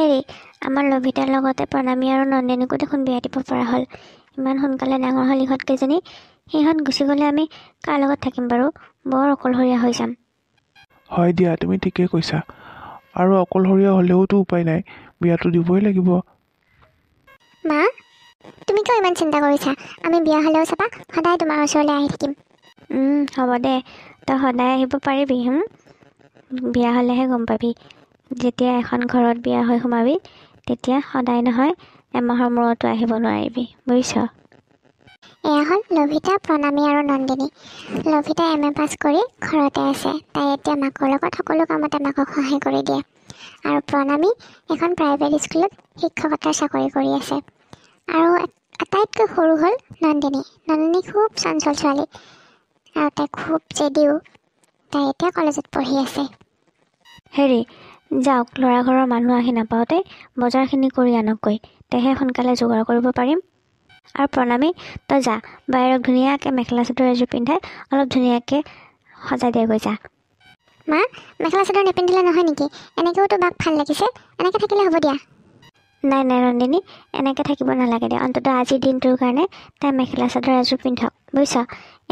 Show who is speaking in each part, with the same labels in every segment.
Speaker 1: হেৰি আমাৰ লভিতাৰ লগতে প্ৰণামী আৰু নন্দিনীকো দেখোন বিয়া দিব পৰা হ'ল। ইমান সোনকালে ডাঙৰ হ'ল ইহঁতকেইজনী। সিহঁত গুচি গ'লে আমি কাৰ লগত থাকিম বাৰু? বৰ অকলশৰীয়া হৈ যাম।
Speaker 2: হয় দিয়া, তুমি ঠিকেই কৈছা। আৰু অকলশৰীয়া হ'লেওতো উপায় নাই, বিয়াটো দিবই লাগিব।
Speaker 3: মা, তুমি কিয় ইমান চিন্তা কৰিছা? আমি বিয়া হ'লেও চাবা সদায় তোমাৰ ওচৰলৈ আহি থাকিম।
Speaker 1: হ'ব দে, তই সদায় আহিব পাৰিবি। বিয়া হ'লেহে গম পাবি। যেতিয়া এখন ঘৰত বিয়া হৈ সোমাবি তেতিয়া সদায় নহয়, এমাহৰ মূৰতো আহিব নোৱাৰিবি, বুজিছ?
Speaker 3: এয়া হ'ল লভিতা, প্ৰণামী আৰু নন্দিনী। লভিতা MA পাছ কৰি ঘৰতে আছে। তাই এতিয়া মাকৰ লগত সকলো কামতে মাকক সহায় কৰি দিয়ে। আৰু প্ৰণামী এখন প্ৰাইভেট স্কুলত শিক্ষকতাৰ চাকৰি কৰি আছে। আৰু আটাইতকৈ সৰু হ'ল নন্দিনী। নন্দিনী খুব চঞ্চল ছোৱালী আৰু তাই খুব জেদিও। তাই এতিয়া কলেজত পঢ়ি আছে।
Speaker 1: হেৰি যাওক, ল'ৰা ঘৰৰ মানুহ আহি নাপাওঁতে বজাৰখিনি কৰি আনকগৈ, তেহে সোনকালে যোগাৰ কৰিব পাৰিম। আৰু প্ৰণামী, তই যা, বাহিৰক ধুনীয়াকৈ মেখেলা চাদৰ এযোৰ পিন্ধাই অলপ ধুনীয়াকৈ সজাই দিয়েগৈ যা।
Speaker 3: মা, মেখেলা চাদৰ নিপিন্ধিলে নহয় নেকি? এনেকৈওতো বাক ভাল লাগিছে, এনেকৈ থাকিলে হ'ব দিয়া।
Speaker 1: নাই নন্দিনী, এনেকৈ থাকিব নালাগে দে। অন্ততঃ আজিৰ দিনটোৰ কাৰণে তাই মেখেলা চাদৰ এযোৰ পিন্ধক, বুজিছ?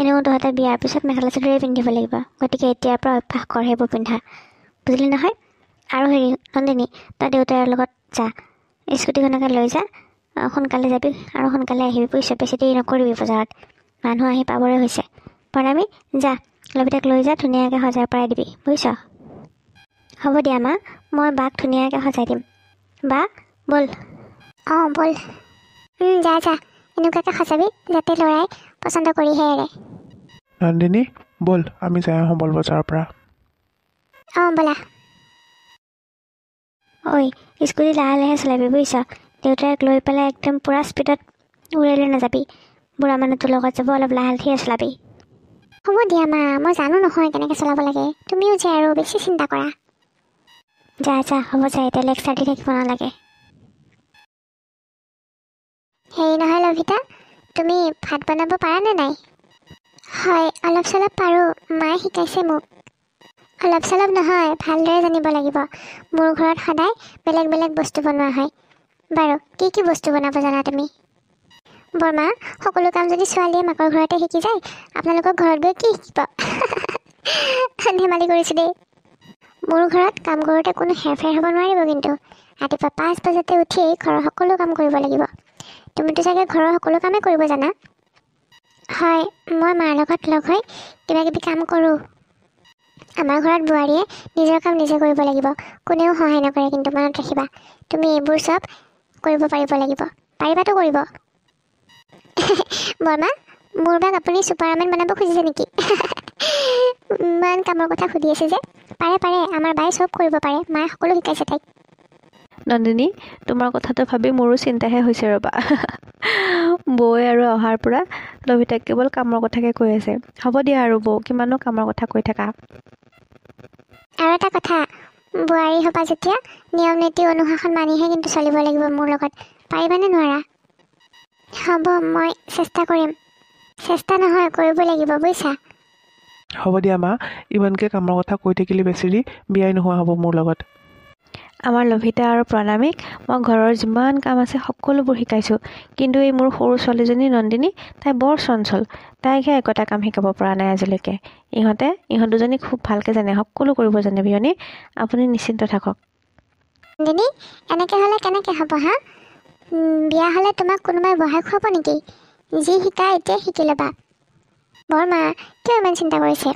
Speaker 1: এনেও তহঁতে বিয়াৰ পিছত মেখেলা চাদৰেই পিন্ধিব লাগিব, গতিকে এতিয়াৰ পৰা অভ্যাস কৰ সেইবোৰ পিন্ধা, বুজিলি নহয়? আৰু হেৰি নন্দিনী, তই দেউতাৰ লগত যা, স্কুটিখনকে লৈ যা, সোনকালে যাবি আৰু সোনকালে আহিবি, বুজিছ? বেছি দেৰি নকৰিবি বজাৰত, মানুহ আহি পাবৰে হৈছে। প্ৰণামী, যা, লভিতাক লৈ যা, ধুনীয়াকৈ সজাই পৰাই দিবি, বুজিছ? হ'ব দিয়া মা, মই বাক ধুনীয়াকৈ সজাই দিম। বা ব'ল।
Speaker 3: অঁ ব'ল। যা যা, এনেকুৱাকৈ সজাবি যাতে ল'ৰাই পচন্দ কৰিহে এৰে।
Speaker 2: নন্দিনী, ব'ল আমি যাই আহোঁ বল বজাৰৰ পৰা।
Speaker 3: অঁ ব'লা।
Speaker 1: ঐ, স্কুটি লাহে লাহে চলাবি, বুজিছ? দেউতাক লৈ পেলাই একদম পূৰা স্পীডত উৰালৈ নাযাবি। বুঢ়া মানুহটোৰ লগত যাব, অলপ লাহে লাহে চলাবি।
Speaker 3: হ'ব দিয়া মা, মই জানো নহয় কেনেকৈ চলাব লাগে। তুমিও যে আৰু বেছি চিন্তা কৰা।
Speaker 1: যা যা, হ'ব যা, এতিয়া লেকচাৰ দি থাকিব নালাগে।
Speaker 3: হেৰি নহয় লভিতা, তুমি ভাত বনাব পাৰানে নাই? হয়, অলপ চলপ পাৰোঁ, মায়ে শিকাইছে মোক। অলপ চলপ নহয়, ভালদৰে জানিব লাগিব। মোৰ ঘৰত সদায় বেলেগ বেলেগ বস্তু বনোৱা হয়। বাৰু, কি কি বস্তু বনাব জানা তুমি? বৰমা, সকলো কাম যদি ছোৱালীয়ে মাকৰ ঘৰতে শিকি যায়, আপোনালোকৰ ঘৰত গৈ কি শিকিব? ধেমালি কৰিছোঁ দেই। মোৰ ঘৰত কাম কৰোঁতে কোনো হেৰফেৰ হ'ব নোৱাৰিব কিন্তু। ৰাতিপুৱা 5 বজাতে উঠিয়েই ঘৰৰ সকলো কাম কৰিব লাগিব। তুমিতো চাগে ঘৰৰ সকলো কামেই কৰিব জানা? হয়, মই মাৰ লগত লগ হৈ কিবা কিবি কাম কৰোঁ। আমাৰ ঘৰত বোৱাৰীয়ে নিজৰ কাম নিজে কৰিব লাগিব, কোনেও সহায় নকৰে। কিন্তু মনত ৰাখিবা, তুমি এইবোৰ চব কৰিব পাৰিব লাগিব। পাৰিবাতো কৰিব? বৰমা, মোৰ বাক আপুনি ছুপাৰমেন বনাব খুজিছে নেকি? ইমান কামৰ কথা সুধি আছে যে। পাৰে পাৰে, আমাৰ বায়ে চব কৰিব পাৰে, মায়ে সকলো শিকাইছে তাইক।
Speaker 4: নন্দিনী, তোমাৰ কথাটো ভাবি মোৰো চিন্তাহে হৈছে ৰ'বা। বৌৱে আৰু অহাৰ পৰা লভিতাক কেৱল কামৰ কথাকে কৈ আছে। হ'ব দিয়া আৰু বৌ, কিমানো কামৰ কথা কৈ থাকা।
Speaker 3: আৰু এটা কথা, বোৱাৰী হ'বা যেতিয়া নিয়ম নীতি অনুশাসন মানিহে কিন্তু চলিব লাগিব মোৰ লগত। পাৰিবানে নোৱাৰা? হ'ব, মই চেষ্টা কৰিম। চেষ্টা নহয়, কৰিব লাগিব, বুজিছা?
Speaker 2: হ'ব দিয়া মা, ইমানকৈ কামৰ কথা কৈ থাকিলে বেচেৰি বিয়াই নোহোৱা হ'ব মোৰ লগত।
Speaker 4: আমাৰ লভিতা আৰু প্ৰণামীক মই ঘৰৰ যিমান কাম আছে সকলোবোৰ শিকাইছোঁ, কিন্তু এই মোৰ সৰু ছোৱালীজনী নন্দিনী, তাই বৰ চঞ্চল। তাইকহে একোটা কাম শিকাব পৰা নাই আজিলৈকে। ইহঁত দুজনী খুব ভালকৈ জানে, সকলো কৰিব জানে। বিয়নী, আপুনি নিশ্চিন্ত থাকক।
Speaker 3: নন্দিনী, এনেকৈ হ'লে কেনেকৈ হ'ব হা? বিয়া হ'লে তোমাক কোনোবাই বহাই খুৱাব নেকি? যি শিকা এতিয়াই শিকি ল'বা। বৰমা, কিয় ইমান চিন্তা কৰিছে?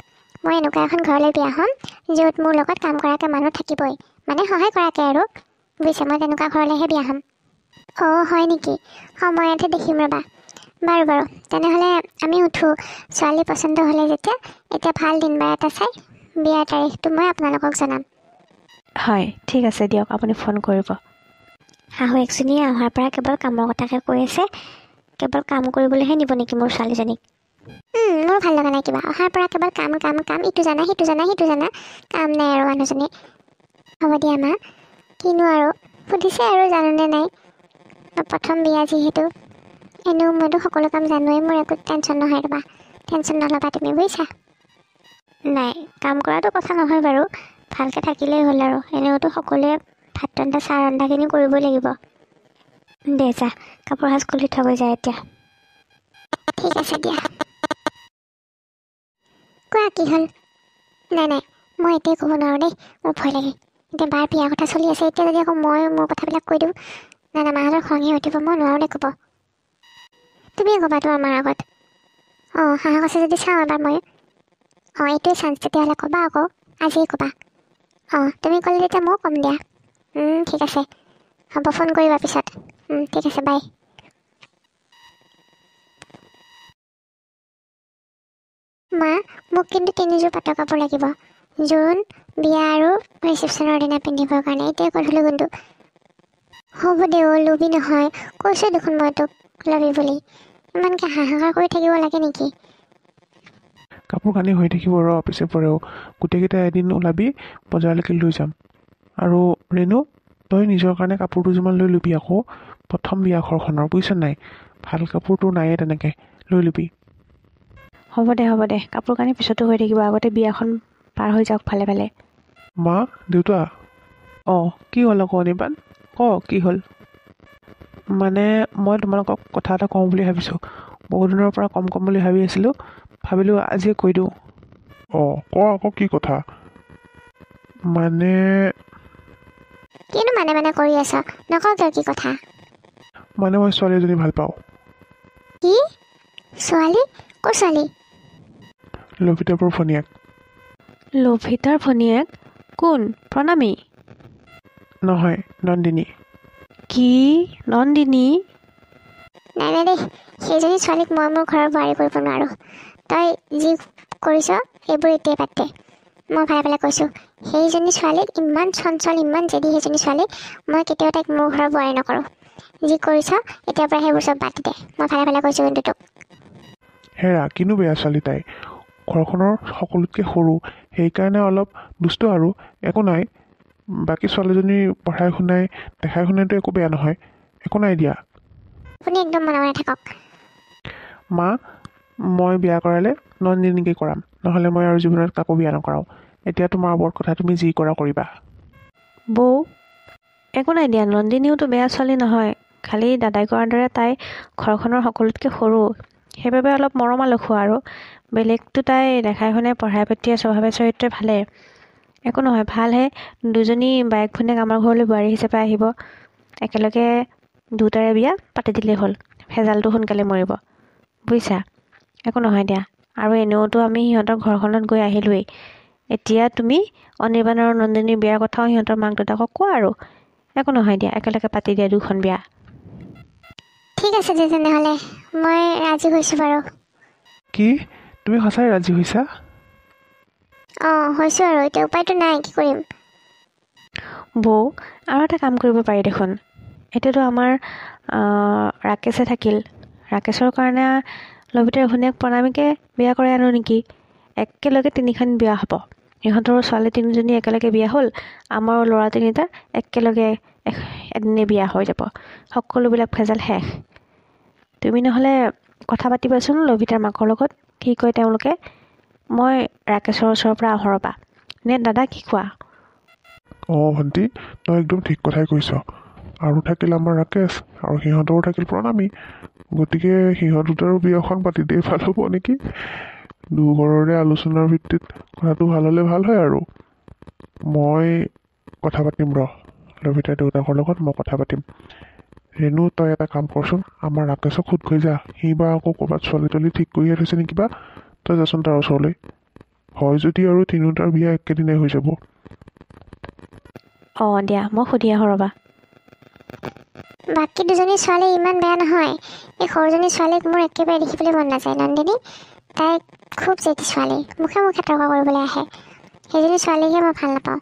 Speaker 3: মই এনেকুৱা এখন ঘৰলৈ বিয়া হ'ম য'ত মোৰ লগত কাম কৰাকৈ মানুহ থাকিবই, মানে সহায় কৰাকৈ আৰু, বুজিছে? মই তেনেকুৱা ঘৰলৈহে বিয়া হ'ম। অঁ হয় নেকি? সময়তহে দেখিম ৰ'বা। বাৰু বাৰু, তেনেহ'লে আমি উঠোঁ। ছোৱালী পচন্দ হ'লে যেতিয়া, এতিয়া ভাল দিন বাৰ এটা চাই বিয়াৰ তাৰিখটো মই আপোনালোকক জনাম।
Speaker 4: হয়, ঠিক আছে দিয়ক, আপুনি ফোন কৰিব।
Speaker 1: শাহুৱেকজনীয়ে অহাৰ পৰা কেৱল কামৰ কথাকে কৈ আছে। কেৱল কাম কৰিবলৈহে নিব নেকি মোৰ ছোৱালীজনীক?
Speaker 3: মোৰ ভাল লগা নাই কিবা। অহাৰ পৰা কেৱল কাম কাম কাম, ইটো জানা সিটো জানা সিটো জানা, কাম নাই আৰু মানুহজনী। হ'ব দিয়া মা, কিনো আৰু, সুধিছে আৰু জানোনে নাই। প্ৰথম বিয়া যিহেতু, এনেও মইতো সকলো কাম জানোৱেই, মোৰ একো টেনশ্যন নহয় ৰ'বা। টেনশ্যন নল'বা তুমি, বুজিছা?
Speaker 1: নাই, কাম কৰাটো কথা নহয় বাৰু, ভালকৈ থাকিলেই হ'ল আৰু। এনেওতো সকলোৱে
Speaker 3: ভাত ৰন্ধা চাহ ৰন্ধাখিনি কৰিবই লাগিব।
Speaker 1: দে যা, কাপোৰ সাজ খুলি থৈ যায় এতিয়া।
Speaker 3: ঠিক আছে দিয়া। কোৱা কি হ'ল? নাই মই এতিয়াই ক'ব নোৱাৰোঁ দেই, মোৰ ভয় লাগে। এতিয়া বাৰ বিয়াৰ কথা চলি আছে, এতিয়া যদি আকৌ মই মোৰ কথাবিলাক কৈ দিওঁ, নাই মাহঁতৰ খঙে উঠিব, মই নোৱাৰোঁ দে ক'ব। তুমিয়ে ক'বা তোমাৰ মাৰ আগত। সাহস আছে যদি চাওঁ এবাৰ মই। এইটোৱে চান্স, তেতিয়াহ'লে ক'বা আকৌ, আজিয়ে ক'বা। তুমি ক'লে তেতিয়া ময়ো ক'ম দিয়া। ঠিক আছে, হ'ব, ফোন কৰিবা পিছত। ঠিক আছে, বাই। মা, মোক কিন্তু 3যোৰ পাটৰ কাপোৰ লাগিব, জোৰোণ, বিয়া আৰু ৰিচিপশ্যনৰ দিনা পিন্ধিবৰ কাৰণে। এতিয়াই কৈ থ'লোঁ কিন্তু। হ'ব দে, লবি নহয়, কৈছোঁ দেখোন মই তোক লবি বুলি। ইমানকৈ হাহাকাৰ কৰি থাকিব লাগে নেকি?
Speaker 2: কাপোৰ কানি হৈ থাকিব ৰ, পিছে পৰেও গোটেইকেইটা এদিন ওলাবি, বজাৰলৈকে লৈ যাম। আৰু ৰেণু, তই নিজৰ কাৰণে কাপোৰ দুযোৰমান লৈ ল'বি আকৌ, প্ৰথম বিয়া ঘৰখনৰ, বুজিছ নাই? ভাল কাপোৰটো নায়েই তেনেকৈ, লৈ ল'বি।
Speaker 4: হ'ব দে, কাপোৰ কানি পিছতো হৈ থাকিব, আগতে বিয়াখন পাৰ হৈ যাওক ভালে ভালে।
Speaker 2: মা, দেউতা, কি হ'ল আকৌ অনিৰ্বাণ? কি হ'ল? মানে মই তোমালোকক কথা এটা কওঁ বুলি ভাবিছোঁ, বহুত দিনৰ পৰা ক'ম বুলি ভাবি আছিলোঁ, ভাবিলোঁ আজিয়ে কৈ দিওঁ।
Speaker 5: আকৌ কি কথা?
Speaker 2: মানে
Speaker 3: কিনো মানে কৰি আছ? নকওঁ তই কি কথা?
Speaker 2: মই ছোৱালী এজনী ভাল পাওঁ।
Speaker 3: কি? ছোৱালী? ক'ৰ ছোৱালী?
Speaker 2: লভিতাৰ ভনীয়েক।
Speaker 4: লভিতাৰ ভনীয়েক? কোন? প্ৰণামী?
Speaker 2: নহয়, নন্দিনী।
Speaker 4: কি? নন্দিনী?
Speaker 3: নাই দেই, সেইজনী ছোৱালীক মই মোৰ ঘৰৰ বোৱাৰী কৰিব নোৱাৰোঁ। তই যি কৰিছ সেইবোৰ এতিয়াই বাদ দে। মই ভালে কৈছোঁ, সেইজনী ছোৱালীক ইমান চঞ্চল, ইমান জেদি সেইজনী ছোৱালীক মই কেতিয়াও তাইক মোৰ ঘৰৰ বোৱাৰী নকৰোঁ। যি কৰিছ এতিয়াৰ পৰা সেইবোৰ চব বাদ দে। মই ভালে কৈছোঁ কিন্তু তোক।
Speaker 2: হেৰা, কিনো বেয়া ছোৱালী তাই, ঘৰখনৰ সকলোতকৈ সৰু, সেইকাৰণে অলপ দুষ্ট আৰু, একো নাই। বাকী ছোৱালীজনী পঢ়াই শুনাই দেখাই শুনাইতো একো বেয়া নহয়, একো নাই দিয়া।
Speaker 3: আপুনি একদম মনে থাকক।
Speaker 2: মা, মই বিয়া কৰালে নন্দিনীকে কৰাম, নহ'লে মই আৰু জীৱনত কাকো বিয়া নকৰাওঁ। এতিয়া তোমাৰ ওপৰত কথা, তুমি যি কৰা কৰিবা।
Speaker 4: বৌ, একো নাই দিয়া, নন্দিনীওতো বেয়া ছোৱালী নহয়, খালি দাদাই কৰাৰ দৰে তাই ঘৰখনৰ সকলোতকৈ সৰু, সেইবাবে অলপ মৰমালু খোৱা আৰু। বেলেগটো তাই দেখাই শুনাই পঢ়াই পাতিয়ে স্বভাৱে চৰিত্ৰে ভালে, একো নহয়, ভালহে। দুজনী বায়েক ভনীয়েক আমাৰ ঘৰলৈ বোৱাৰী হিচাপে আহিব, একেলগে দুটাৰে বিয়া পাতি দিলেই হ'ল, ভেজালটো সোনকালে মৰিব, বুজিছা? একো নহয় দিয়া। আৰু এনেওতো আমি সিহঁতৰ ঘৰখনত গৈ আহিলোৱেই, এতিয়া তুমি অনিৰ্বাণ আৰু নন্দিনীৰ বিয়াৰ কথাও সিহঁতৰ মাক দেউতাকক কোৱা আৰু। একো নহয় দিয়া, একেলগে পাতি দিয়া দুখন বিয়া।
Speaker 3: ঠিক আছে দে তেনেহ'লে, মই ৰাজি হৈছোঁ বাৰু।
Speaker 2: কি? তুমি সঁচাই ৰাজি হৈছা?
Speaker 3: হৈছোঁ আৰু, এতিয়া উপায়তো নাই, কি কৰিম?
Speaker 4: বৌ, আৰু এটা কাম কৰিব পাৰি দেখোন। এতিয়াতো আমাৰ ৰাকেশে থাকিল, ৰাকেশৰ কাৰণে লভিতাৰ ভনীয়েক প্ৰণামীকে বিয়া কৰাই আনো নেকি? একেলগে 3খন বিয়া হ'ব, ইহঁতৰো ছোৱালী 3জনী একেলগে বিয়া হ'ল, আমাৰো ল'ৰা 3টা একেলগে এদিনে বিয়া হৈ যাব, সকলোবিলাক ভেজাল শেষ। তুমি নহ'লে কথা পাতিবাচোন লভিতাৰ মাকৰ লগত, কি কয় তেওঁলোকে। মই ৰাকেশৰ ওচৰৰ পৰা আহোঁ ৰ'বা, নে দাদা কি কোৱা?
Speaker 5: ভণ্টি, তই একদম ঠিক কথাই কৈছ। আৰু থাকিল আমাৰ ৰাকেশ, আৰু সিহঁতৰো থাকিল প্ৰণামী, গতিকে সিহঁত দুটাৰো বিয়াখন পাতি দিয়ে ভাল হ'ব নেকি? দুঘৰৰে আলোচনাৰ ভিত্তিত কথাটো ভাল হ'লে ভাল হয় আৰু। মই কথা পাতিম লভিতাৰ দেউতাকৰ লগত মই কথা পাতিম। ৰেণু, তই এটা কাম কৰচোন, আমাৰ ৰাকেশক সোধ গৈ যা, সি বা আকৌ ক'ৰবাত ছোৱালী তোৱালী ঠিক কৰিয়ে থৈছে নেকি বা, তই যাচোন তাৰ ওচৰলৈ। হয় যদি আৰু 3টাৰ বিয়া একেদিনাই হৈ যাব।
Speaker 4: দিয়া, মই সুধি আহোঁ ৰ'বা।
Speaker 3: বাকী দুজনী ছোৱালী ইমান বেয়া নহয়, এই সৰুজনী ছোৱালীক মোৰ একেবাৰে দেখিবলৈ মন নাযায়। নন্দিনী, তাই খুব জেদি ছোৱালী, মুখে তৰ্ক কৰিবলৈ আহে, সেইজনী ছোৱালীকহে মই ভাল নাপাওঁ।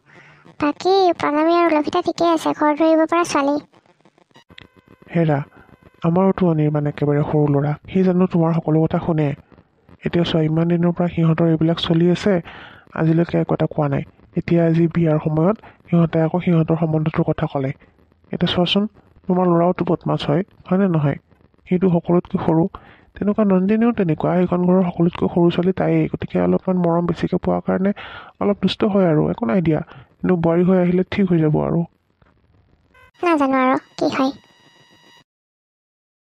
Speaker 3: বাকী প্ৰণামী আৰু লভিতা ঠিকেই আছে, ঘৰ ধৰিব পৰা ছোৱালী।
Speaker 2: হেৰা, আমাৰোতো অনিৰ্বাণ একেবাৰে সৰু ল'ৰা, সি জানো তোমাৰ সকলো কথা শুনে? এতিয়া চোৱা, ইমান দিনৰ পৰা সিহঁতৰ এইবিলাক চলি আছে, আজিলৈকে একো এটা কোৱা নাই। এতিয়া আজি বিয়াৰ সময়ত সিহঁতে আকৌ সিহঁতৰ সম্বন্ধটোৰ কথা ক'লে। এতিয়া চোৱাচোন, তোমাৰ ল'ৰাওতো বদমাছ হয়নে নহয়? সিটো সকলোতকৈ সৰু, তেনেকুৱা নন্দিনীও তেনেকুৱা, সেইখন ঘৰৰ সকলোতকৈ সৰু ছোৱালী তাইয়েই, গতিকে অলপমান মৰম বেছিকৈ পোৱাৰ কাৰণে অলপ দুষ্ট হয় আৰু, একো নাই দিয়া, কিন্তু বোৱাৰী হৈ আহিলে ঠিক হৈ যাব আৰু।
Speaker 3: নাজানো আৰু কি হয়।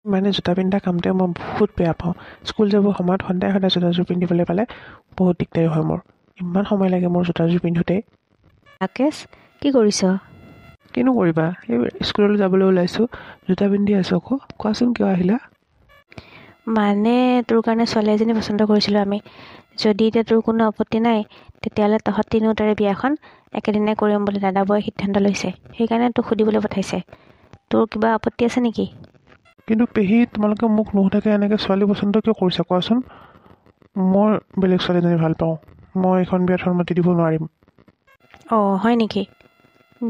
Speaker 2: মানে জোতা পিন্ধা কামটোৱে মই বহুত বেয়া পাওঁ। স্কুল যাব সময়ত সদায় সদায় জোতাযোৰ পিন্ধিবলৈ পালে বহুত দিগদাৰী হয় মোৰ। ইমান সময় লাগে মোৰ জোতাযোৰ পিন্ধোঁতে।
Speaker 4: ৰাকেশ, কি কৰিছ?
Speaker 2: কিনো কৰিবা, এই স্কুললৈ যাবলৈ ওলাইছোঁ, জোতা পিন্ধি আছোঁ আকৌ। কোৱাচোন কিয় আহিলা?
Speaker 4: মানে তোৰ কাৰণে ছোৱালী এজনী পচন্দ কৰিছিলোঁ আমি। যদি এতিয়া তোৰ কোনো আপত্তি নাই তেতিয়াহ'লে তহঁত তিনিওটাৰে বিয়াখন একেদিনাই কৰিম বুলি দাদাবুঢ়াই সিদ্ধান্ত লৈছে। সেইকাৰণে তোক সুধিবলৈ পঠাইছে। তোৰ কিবা আপত্তি আছে নেকি?
Speaker 2: কিন্তু পেহী, তোমালোকে মোক নোসোধাকৈ এনেকৈ ছোৱালী পচন্দ কিয় কৰিছা কোৱাচোন? মই বেলেগ ছোৱালী এজনী ভাল পাওঁ। মই এইখন বিয়াত সন্মতি দিব নোৱাৰিম।
Speaker 4: অঁ, হয় নেকি?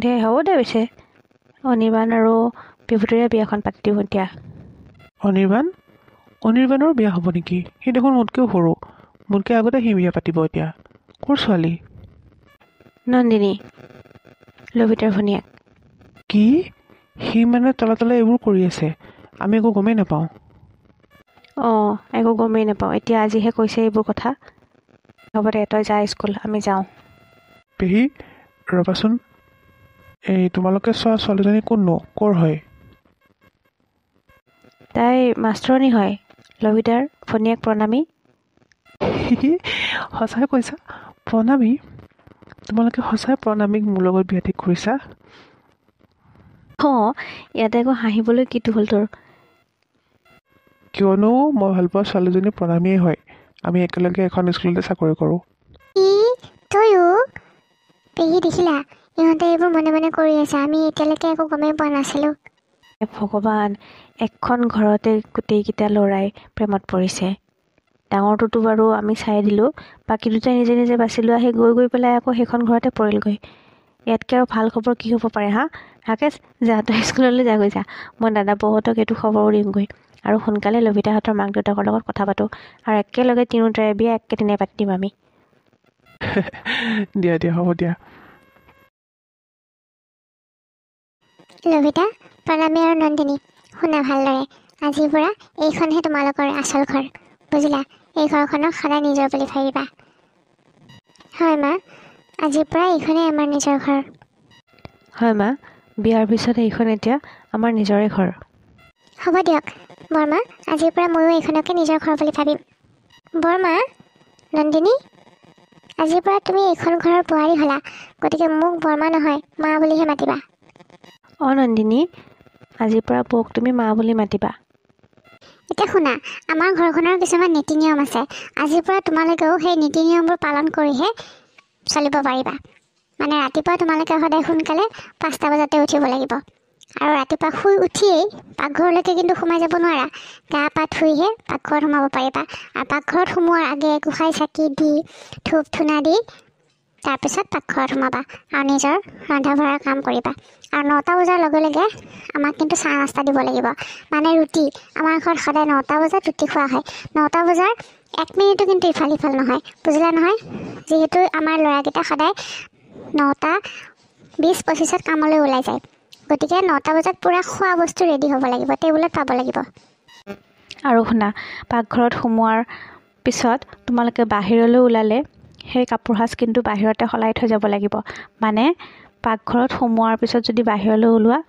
Speaker 4: দে হ'ব দে পিছে। অনিৰ্বাণ আৰু বিভূতিৰে বিয়াখন পাতি দিওঁ এতিয়া।
Speaker 2: অনিৰ্বাণৰ বিয়া হ'ব নেকি? সি দেখোন মোতকৈও সৰু। মোতকৈ আগতে সি বিয়া পাতিব এতিয়া। ক'ৰ ছোৱালী?
Speaker 4: নন্দিনী, লবিতাৰ ভনীয়েক।
Speaker 2: কি? সি মানে তলে তলে এইবোৰ কৰি আছে, আমি একো গমেই নাপাওঁ।
Speaker 4: অঁ, একো গমেই নাপাওঁ। এতিয়া আজিহে কৈছে এইবোৰ কথা। হ'ব দে, তই যা স্কুল, আমি যাওঁ।
Speaker 2: পেহী, ৰ'বাচোন। এই তোমালোকে চোৱা ছোৱালীজনী কোননো? ক'ৰ হয়?
Speaker 4: তাই মাষ্টৰণী হয়, লবিতাৰ ভনীয়েক প্ৰণামী।
Speaker 2: সঁচাই কৈছা? প্ৰণামী? তোমালোকে সঁচাই প্ৰণামীক মোৰ লগত বিয়া ঠিক কৰিছা?
Speaker 4: অঁ, ইয়াতে আকৌ হাঁহিবলৈ কিটো হ'ল তোৰ?
Speaker 2: কিয়নো মই ভাল পোৱা ছোৱালীজনী প্ৰণামীয়ে হয়। আমি একেলগে এখন স্কুলতে চাকৰি কৰোঁ।
Speaker 3: তয়ো? পেহী দেখিলা, ইহঁতে এইবোৰ মনে মনে কৰি আছে। আমি এতিয়ালৈকে একো গমেই পোৱা নাছিলোঁ।
Speaker 4: ভগৱান, এখন ঘৰতে গোটেইকেইটা ল'ৰাই প্ৰেমত পৰিছে। ডাঙৰটোতো বাৰু আমি চাই দিলোঁ, বাকী দুটাই নিজে নিজে বাছি লোৱা সেই গৈ পেলাই আকৌ সেইখন ঘৰতে পৰিলগৈ। ইয়াতকৈ আৰু ভাল খবৰ কি হ'ব পাৰে হা? ৰাকেশ, যা তই স্কুললৈ যাগৈ যা। মই দাদাবৌহঁতক এইটো খবৰো দিমগৈ। আৰু সোনকালে লবিতাহঁতৰ মাক দেউতাকৰ লগত কথা পাতোঁ। আৰু একেলগে তিনিওটাৰে বিয়া একেদিনাই পাতি দিম আমি।
Speaker 2: দিয়া দিয়া, হ'ব দিয়া।
Speaker 3: লবিতা, প্ৰণামী আৰু নন্দিনী, শুনা ভালদৰে। আজিৰ পৰা এইখনহে তোমালোকৰ আচল ঘৰ, বুজিলা? এই ঘৰখনক সদায় নিজৰ বুলি ভাবিবা। হয় মা, আজিৰ পৰা এইখনেই আমাৰ নিজৰ ঘৰ।
Speaker 4: হয় মা, বিয়াৰ পিছত এইখন এতিয়া আমাৰ নিজৰে ঘৰ।
Speaker 3: হ'ব দিয়ক বৰমা, আজিৰ পৰা ময়ো এইখনকে নিজৰ ঘৰ বুলি ভাবিম। বৰমা, নন্দিনী, আজিৰ পৰা তুমি এইখন ঘৰৰ বোৱাৰী হ'লা, গতিকে মোক বৰমা নহয় মা বুলিহে মাতিবা।
Speaker 4: অঁ নন্দিনী, আজিৰ পৰা বৌক তুমি মা বুলি মাতিবা।
Speaker 3: এতিয়া শুনা, আমাৰ ঘৰখনৰ কিছুমান নীতি নিয়ম আছে। আজিৰ পৰা তোমালোকেও সেই নীতি নিয়মবোৰ পালন কৰিহে চলিব পাৰিবা। মানে ৰাতিপুৱা তোমালোকে সদায় সোনকালে 5টা বজাতে উঠিব লাগিব। আৰু ৰাতিপুৱা শুই উঠিয়েই পাকঘৰলৈকে কিন্তু সোমাই যাব নোৱাৰা। গা পা ধুইহে পাকঘৰত সোমাব পাৰিবা। আৰু পাকঘৰত সোমোৱাৰ আগে গোসাঁই চাকি দি ধূপ ধূনা দি তাৰপিছত পাকঘৰত সোমাবা আৰু নিজৰ ৰন্ধা বঢ়াৰ কাম কৰিবা। আৰু 9টা বজাৰ লগে লগে আমাক কিন্তু চাহ নাস্তা দিব লাগিব, মানে ৰুটি। আমাৰ ঘৰত সদায় 9টা বজাত ৰুটি খোৱা হয়। 9টা বজাৰ 1 মিনিটো কিন্তু ইফাল সিফাল নহয়, বুজিলা নহয়? যিহেতু আমাৰ ল'ৰাকেইটা সদায় 9টা 20-25 কামলৈ ওলাই যায়, গতিকে 9টা বজাত পূৰা খোৱা বস্তু ৰেডি হ'ব লাগিব, টেবুলত পাব লাগিব।
Speaker 4: আৰু শুনা, পাকঘৰত সোমোৱাৰ পিছত তোমালোকে বাহিৰলৈ ওলালে সেই কাপোৰ সাজ কিন্তু বাহিৰতে সলাই থৈ যাব লাগিব। মানে পাকঘৰত সোমোৱাৰ পিছত যদি বাহিৰলৈ ওলোৱা,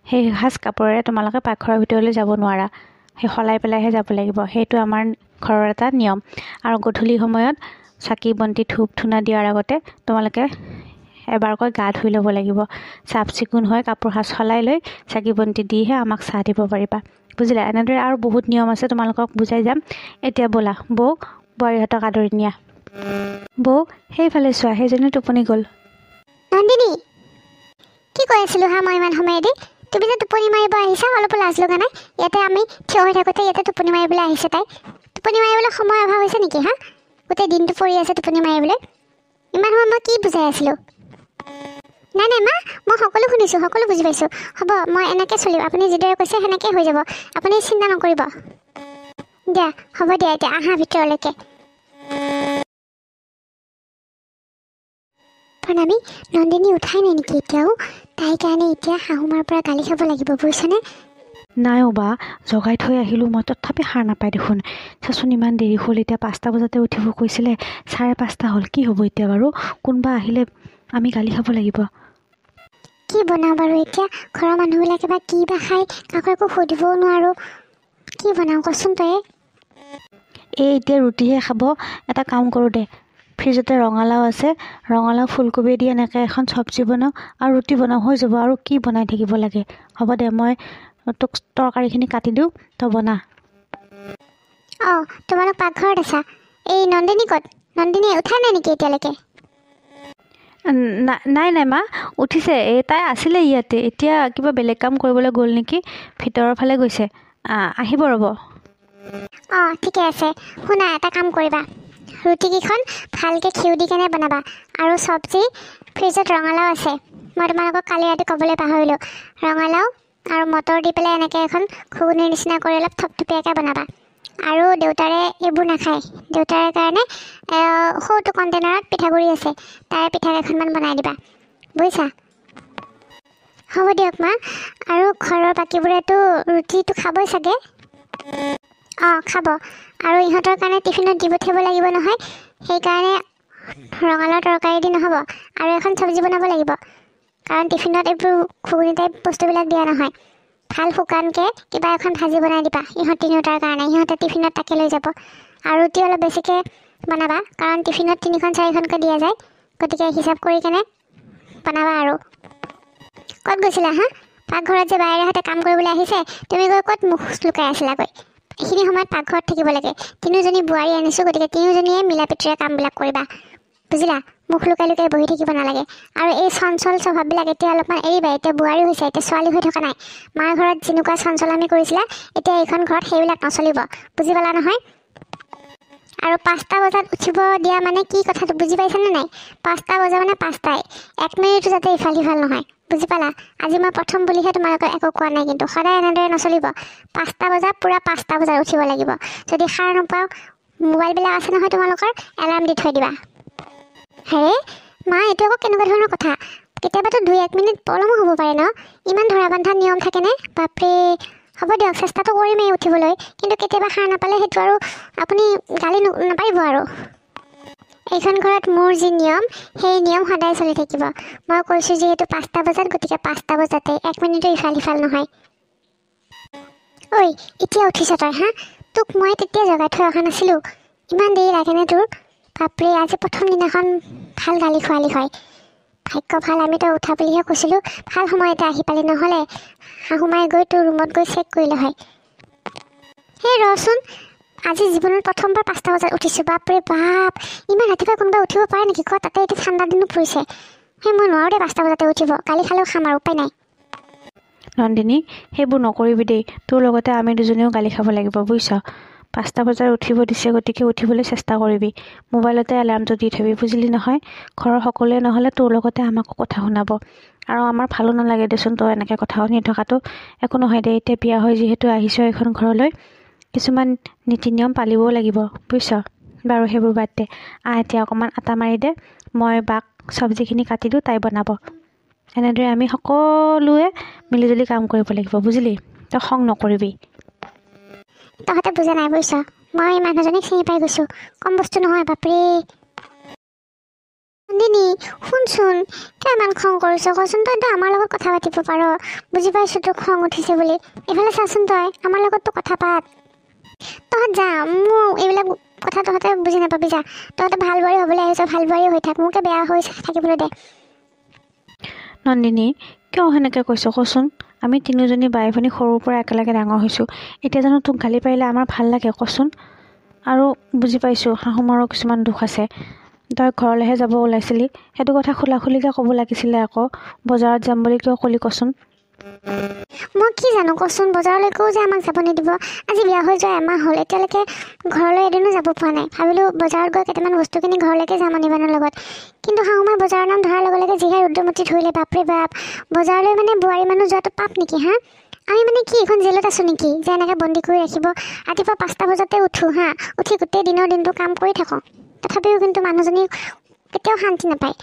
Speaker 4: সেই সাজ কাপোৰেৰে তোমালোকে পাকঘৰৰ ভিতৰলৈ যাব নোৱাৰা, সেই সলাই পেলাইহে যাব লাগিব। সেইটো আমাৰ ঘৰৰ এটা নিয়ম। আৰু গধূলি সময়ত চাকি বন্তি ধূপ ধূনা দিয়াৰ আগতে তোমালোকে এবাৰকৈ গা ধুই ল'ব লাগিব। চাফ চিকুণ হৈ কাপোৰ সাজ সলাই লৈ চাকি বন্তি দিহে আমাক চাহ দিব পাৰিবা, বুজিলা? এনেদৰে আৰু বহুত নিয়ম আছে, তোমালোকক বুজাই যাম। এতিয়া ব'লা, বৌ বোৱাৰীহঁতক আদৰি নিয়া। বৌ, সেইফালে চোৱা, সেইজনী টোপনি গ'ল।
Speaker 3: নন্দিনী, কি কৈ আছিলোঁ হা মই ইমান সময়েদি? তুমি যে টোপনি মাৰিব আহিছা, অলপো লাজ লগা নাই? ইয়াতে আমি থিয় হৈ থাকোঁতে ইয়াতে টোপনি মাৰিবলৈ আহিছে তাই। টোপনি মাৰিবলৈ সময় অভাৱ হৈছে নেকি হা? গোটেই দিনটো পৰি আছে টোপনি মাৰিবলৈ। ইমান সময় মই কি বুজাই আছিলোঁ? নাই নাই মা, মই সকলো শুনিছোঁ, সকলো বুজি পাইছোঁ। হ'ব, মই এনেকৈ চলিম। আপুনি যিদৰে কৈছে সেনেকৈ হৈ যাব, আপুনি চিন্তা নকৰিব। দিয়া, হ'ব দিয়া, এতিয়া আহা ভিতৰলৈকে। প্ৰণামী, নন্দিনী উঠাই নাই নেকি এতিয়াও? তাইৰ কাৰণে এতিয়া শাহুমাৰ পৰা গালি খাব লাগিব, বুজিছনে?
Speaker 4: নাই অ'বা, জগাই থৈ আহিলোঁ মই, তথাপি সাৰ নাপায় দেখোন। চাচোন, ইমান দেৰি হ'ল। এতিয়া 5টা বজাতে উঠিব কৈছিলে, 5:30 হ'ল। কি হ'ব এতিয়া বাৰু? কোনোবা আহিলে আমি গালি খাব লাগিব।
Speaker 3: কি বনাওঁ বাৰু এতিয়া? ঘৰৰ মানুহবিলাকে বা কি বা খায়, কাকো একো সুধিবও নোৱাৰোঁ। কি বনাওঁ কচোন তয়ে?
Speaker 4: এই এতিয়া ৰুটিহে খাব। এটা কাম কৰোঁ দে, ফ্ৰিজতে ৰঙালাও আছে, ৰঙালাও ফুলকবি দি এনেকৈ এখন চব্জি বনাওঁ আৰু ৰুটি বনাওঁ, হৈ যাব। আৰু কি বনাই থাকিব লাগে? হ'ব দে, মই তোক তৰকাৰীখিনি কাটি দিওঁ, তই বনা।
Speaker 3: অঁ, তোমালোক পাকঘৰত আছা? এই নন্দিনী ক'ত? নন্দিনী উঠা নাই নেকি এতিয়ালৈকে?
Speaker 4: নাই মা, উঠিছে। তাই আছিলে ইয়াতে, এতিয়া কিবা বেলেগ কাম কৰিবলৈ গ'ল নেকি, ভিতৰৰ ফালে গৈছে। আহিব ৰ'ব।
Speaker 3: অঁ, ঠিকে আছে। শুনা, এটা কাম কৰিবা, ৰুটিকেইখন ভালকৈ ঘিউ দি কেনে বনাবা। আৰু চব্জি ফ্ৰিজত ৰঙালাও আছে, মই তোমালোকক কালি ৰাতি ক'বলৈ পাহৰিলোঁ। ৰঙালাও আৰু মটৰ দি পেলাই এনেকৈ এখন ঘুগুনিৰ নিচিনা কৰি অলপ থপথপীয়াকৈ বনাবা। আৰু দেউতাৰে এইবোৰ নাখায়, দেউতাৰে কাৰণে সৰুটো কণ্টেইনাৰত পিঠাগুড়ি আছে, তাৰে পিঠা কেইখনমান বনাই দিবা, বুজিছা? হ'ব দিয়ক মা। আৰু ঘৰৰ বাকীবোৰেতো ৰুটিটো খাবই চাগে? অঁ, খাব। আৰু ইহঁতৰ কাৰণে টিফিনত দি পঠিয়াব লাগিব নহয়, সেইকাৰণে ৰঙালাও তৰকাৰী দি নহ'ব, আৰু এখন চব্জি বনাব লাগিব। কাৰণ টিফিনত এইবোৰ ঘুগুনি টাইপ বস্তুবিলাক দিয়া নহয়। ভাল শুকানকৈ কিবা এখন ভাজি বনাই দিবা ইহঁত তিনিওটাৰ কাৰণে, ইহঁতে টিফিনত তাকে লৈ যাব। আৰু ৰুটি অলপ বেছিকৈ বনাবা, কাৰণ টিফিনত 3-4খনকৈ দিয়া যায়, গতিকে হিচাপ কৰি কেনে বনাবা। আৰু ক'ত গৈছিলা হা? পাকঘৰত যে বায়েৰে হাতে কাম কৰিবলৈ আহিছে, তুমি গৈ ক'ত মুখ লুকাই আছিলাগৈ? এইখিনি সময়ত পাকঘৰত থাকিব লাগে। তিনিওজনী বোৱাৰী আনিছোঁ, গতিকে তিনিওজনীয়ে মিলা প্ৰীতিৰে কামবিলাক কৰিবা, বুজিলা? মুখ লুকাই লুকাই বহি থাকিব নালাগে। আৰু এই চঞ্চল স্বভাৱবিলাক এতিয়া অলপমান এৰিবা। এতিয়া বোৱাৰী হৈছে, এতিয়া ছোৱালী হৈ থকা নাই। মাৰ ঘৰত যেনেকুৱা চঞ্চলামি কৰিছিলা, এতিয়া এইখন ঘৰত সেইবিলাক নচলিব, বুজি পালা নহয়? আৰু 5টা বজাত উঠিব দিয়া মানে কি কথাটো বুজি পাইছানে নাই? 5টা বজা মানে 5টাই, 1 মিনিটো যাতে ইফাল সিফাল নহয়, বুজি পালা? আজি মই প্ৰথম বুলিহে তোমালোকক একো কোৱা নাই, কিন্তু সদায় এনেদৰে নচলিব। 5টা বজা পূৰা 5টা বজাত উঠিব লাগিব। যদি সাৰ নোপাওঁ, মোবাইলবিলাক আছে নহয় তোমালোকৰ, এলাৰ্ম দি থৈ দিবা। হে মা, এইটো আকৌ কেনেকুৱা ধৰণৰ কথা? কেতিয়াবাতো 2-1 মিনিট পলমো হ'ব পাৰে ন? ইমান ধৰা বান্ধা নিয়ম থাকেনে? বাপৰে। হ'ব দিয়ক, চেষ্টাটো কৰিমেই উঠিবলৈ, কিন্তু কেতিয়াবা সাৰ নাপালে সেইটো আৰু আপুনি গালি নাপাৰিব আৰু। এইখন ঘৰত মোৰ যি নিয়ম, সেই নিয়ম সদায় চলি থাকিব। মই কৈছোঁ যিহেতু 5টা বজাত, গতিকে 5টা বজাতে 1 মিনিটো ইফাল সিফাল নহয়। ঐ, এতিয়া উঠিছ তই হা? তোক মই তেতিয়া জগাই থৈ অহা নাছিলোঁ। ইমান দেৰি লাগেনে তোৰ? বাপৰে, আজি প্ৰথম দিনাখন ভাল গালি খোৱালি হয়। ভাগ্য ভাল, আমি তই উঠা বুলিহে কৈছিলোঁ, ভাল সময়তে আহি পালি, নহ'লে শাহুমাই গৈ তোৰ ৰুমত গৈ চেক কৰিলে হয়। সেই ৰচোন, আজি জীৱনত প্ৰথমবাৰ 5টা বজাত উঠিছোঁ। বাপৰে বাপ, ইমান ৰাতিপুৱা কোনোবাই উঠিব পাৰে নেকি? ক, তাতে এতিয়া ঠাণ্ডা দিনো পৰিছে। সেই মই নোৱাৰোঁ দেই 5টা বজাতে উঠিব, গালি খালেও খাম আৰু, উপায় নাই।
Speaker 4: নন্দিনী, সেইবোৰ নকৰিবি দেই, তোৰ লগতে আমি দুজনীও গালি খাব লাগিব, বুজিছ? 5টা বজাত উঠিব দিছে, গতিকে উঠিবলৈ চেষ্টা কৰিবি। মোবাইলতে এলাৰ্মটো দি থবি, বুজিলি নহয়? ঘৰৰ সকলোৱে নহ'লে তোৰ লগতে আমাকো কথা শুনাব, আৰু আমাৰ ভালো নালাগে দেচোন তই এনেকৈ কথা শুনি থকাটো। একো নহয় দে, এতিয়া বিয়া হৈ যিহেতু আহিছ এইখন ঘৰলৈ, কিছুমান নীতি নিয়ম পালিবও লাগিব, বুজিছ? বাৰু সেইবোৰ বাদ দে, এতিয়া অকণমান আটা মাৰি দে, মই বাক চব্জিখিনি কাটি দিওঁ, তাই বনাব। এনেদৰে আমি সকলোৱে মিলিজুলি কাম কৰিব লাগিব, বুজিলি? তই খং নকৰিবি।
Speaker 3: তহঁতে বুজা নাই, বুজিছ? মই মানুহজনীক চিনি পাই গৈছোঁ, কম বস্তু নহয়। বাপৰে নন্দিনী, শুনচোন, কিয় ইমান খং কৰিছ কচোন? তইতো আমাৰ লগত কথা পাতিব পাৰ, বুজি পাইছোঁ তোৰ খং উঠিছে বুলি। এইফালে চাচোন, তই আমাৰ লগততো কথা পাত। তহঁত যা, মোৰ এইবিলাক কথা তহঁতে বুজি নাপাবি, যা। তহঁতে ভাল বোৱাৰী হ'বলৈ আহিছ, ভাল বোৱাৰী হৈ থাক, মোকে বেয়া হৈ থাকিবলৈ দে।
Speaker 4: নন্দিনী, কিয় সেনেকৈ কৈছ কচোন? আমি তিনিওজনী বাই ভনী সৰুৰ পৰা একেলগে ডাঙৰ হৈছোঁ, এতিয়া জানো তোক গালি পাৰিলে আমাৰ ভাল লাগে কচোন? আৰু বুজি পাইছোঁ শাহুমাৰো কিছুমান দুখ আছে। তই ঘৰলৈহে যাব ওলাইছিলি, সেইটো কথা খোলাখুলিকৈ ক'ব লাগিছিলে আকৌ। বজাৰত যাম বুলি কিয় ক'লি কচোন?
Speaker 3: মই কি জানো কচোন, বজাৰলৈকেও যে আমাক যাব নিদিব। আজি বিয়া হৈ যোৱা এমাহ হ'ল, এতিয়ালৈকে ঘৰলৈ এদিনো যাব পৰা নাই। ভাবিলোঁ বজাৰত গৈ কেইটামান বস্তু কিনি ঘৰলৈকে যাম অনিবানৰ লগত, কিন্তু শাহুমাই বজাৰৰ নাম ধৰাৰ লগে লগে যিহে ৰুদ্ৰমূৰ্তি ধৰিলে। বাপৰে বাপ, বজাৰলৈ মানে বোৱাৰী মানুহ যোৱাটো পাপ নেকি হা? আমি মানে কি এখন জেলত আছোঁ নেকি যে এনেকৈ বন্দী কৰি ৰাখিব? ৰাতিপুৱা 5টা বজাতে উঠোঁ হা, উঠি গোটেই দিনটো কাম কৰি থাকোঁ, তথাপিও কিন্তু মানুহজনী কেতিয়াও শান্তি নাপায়,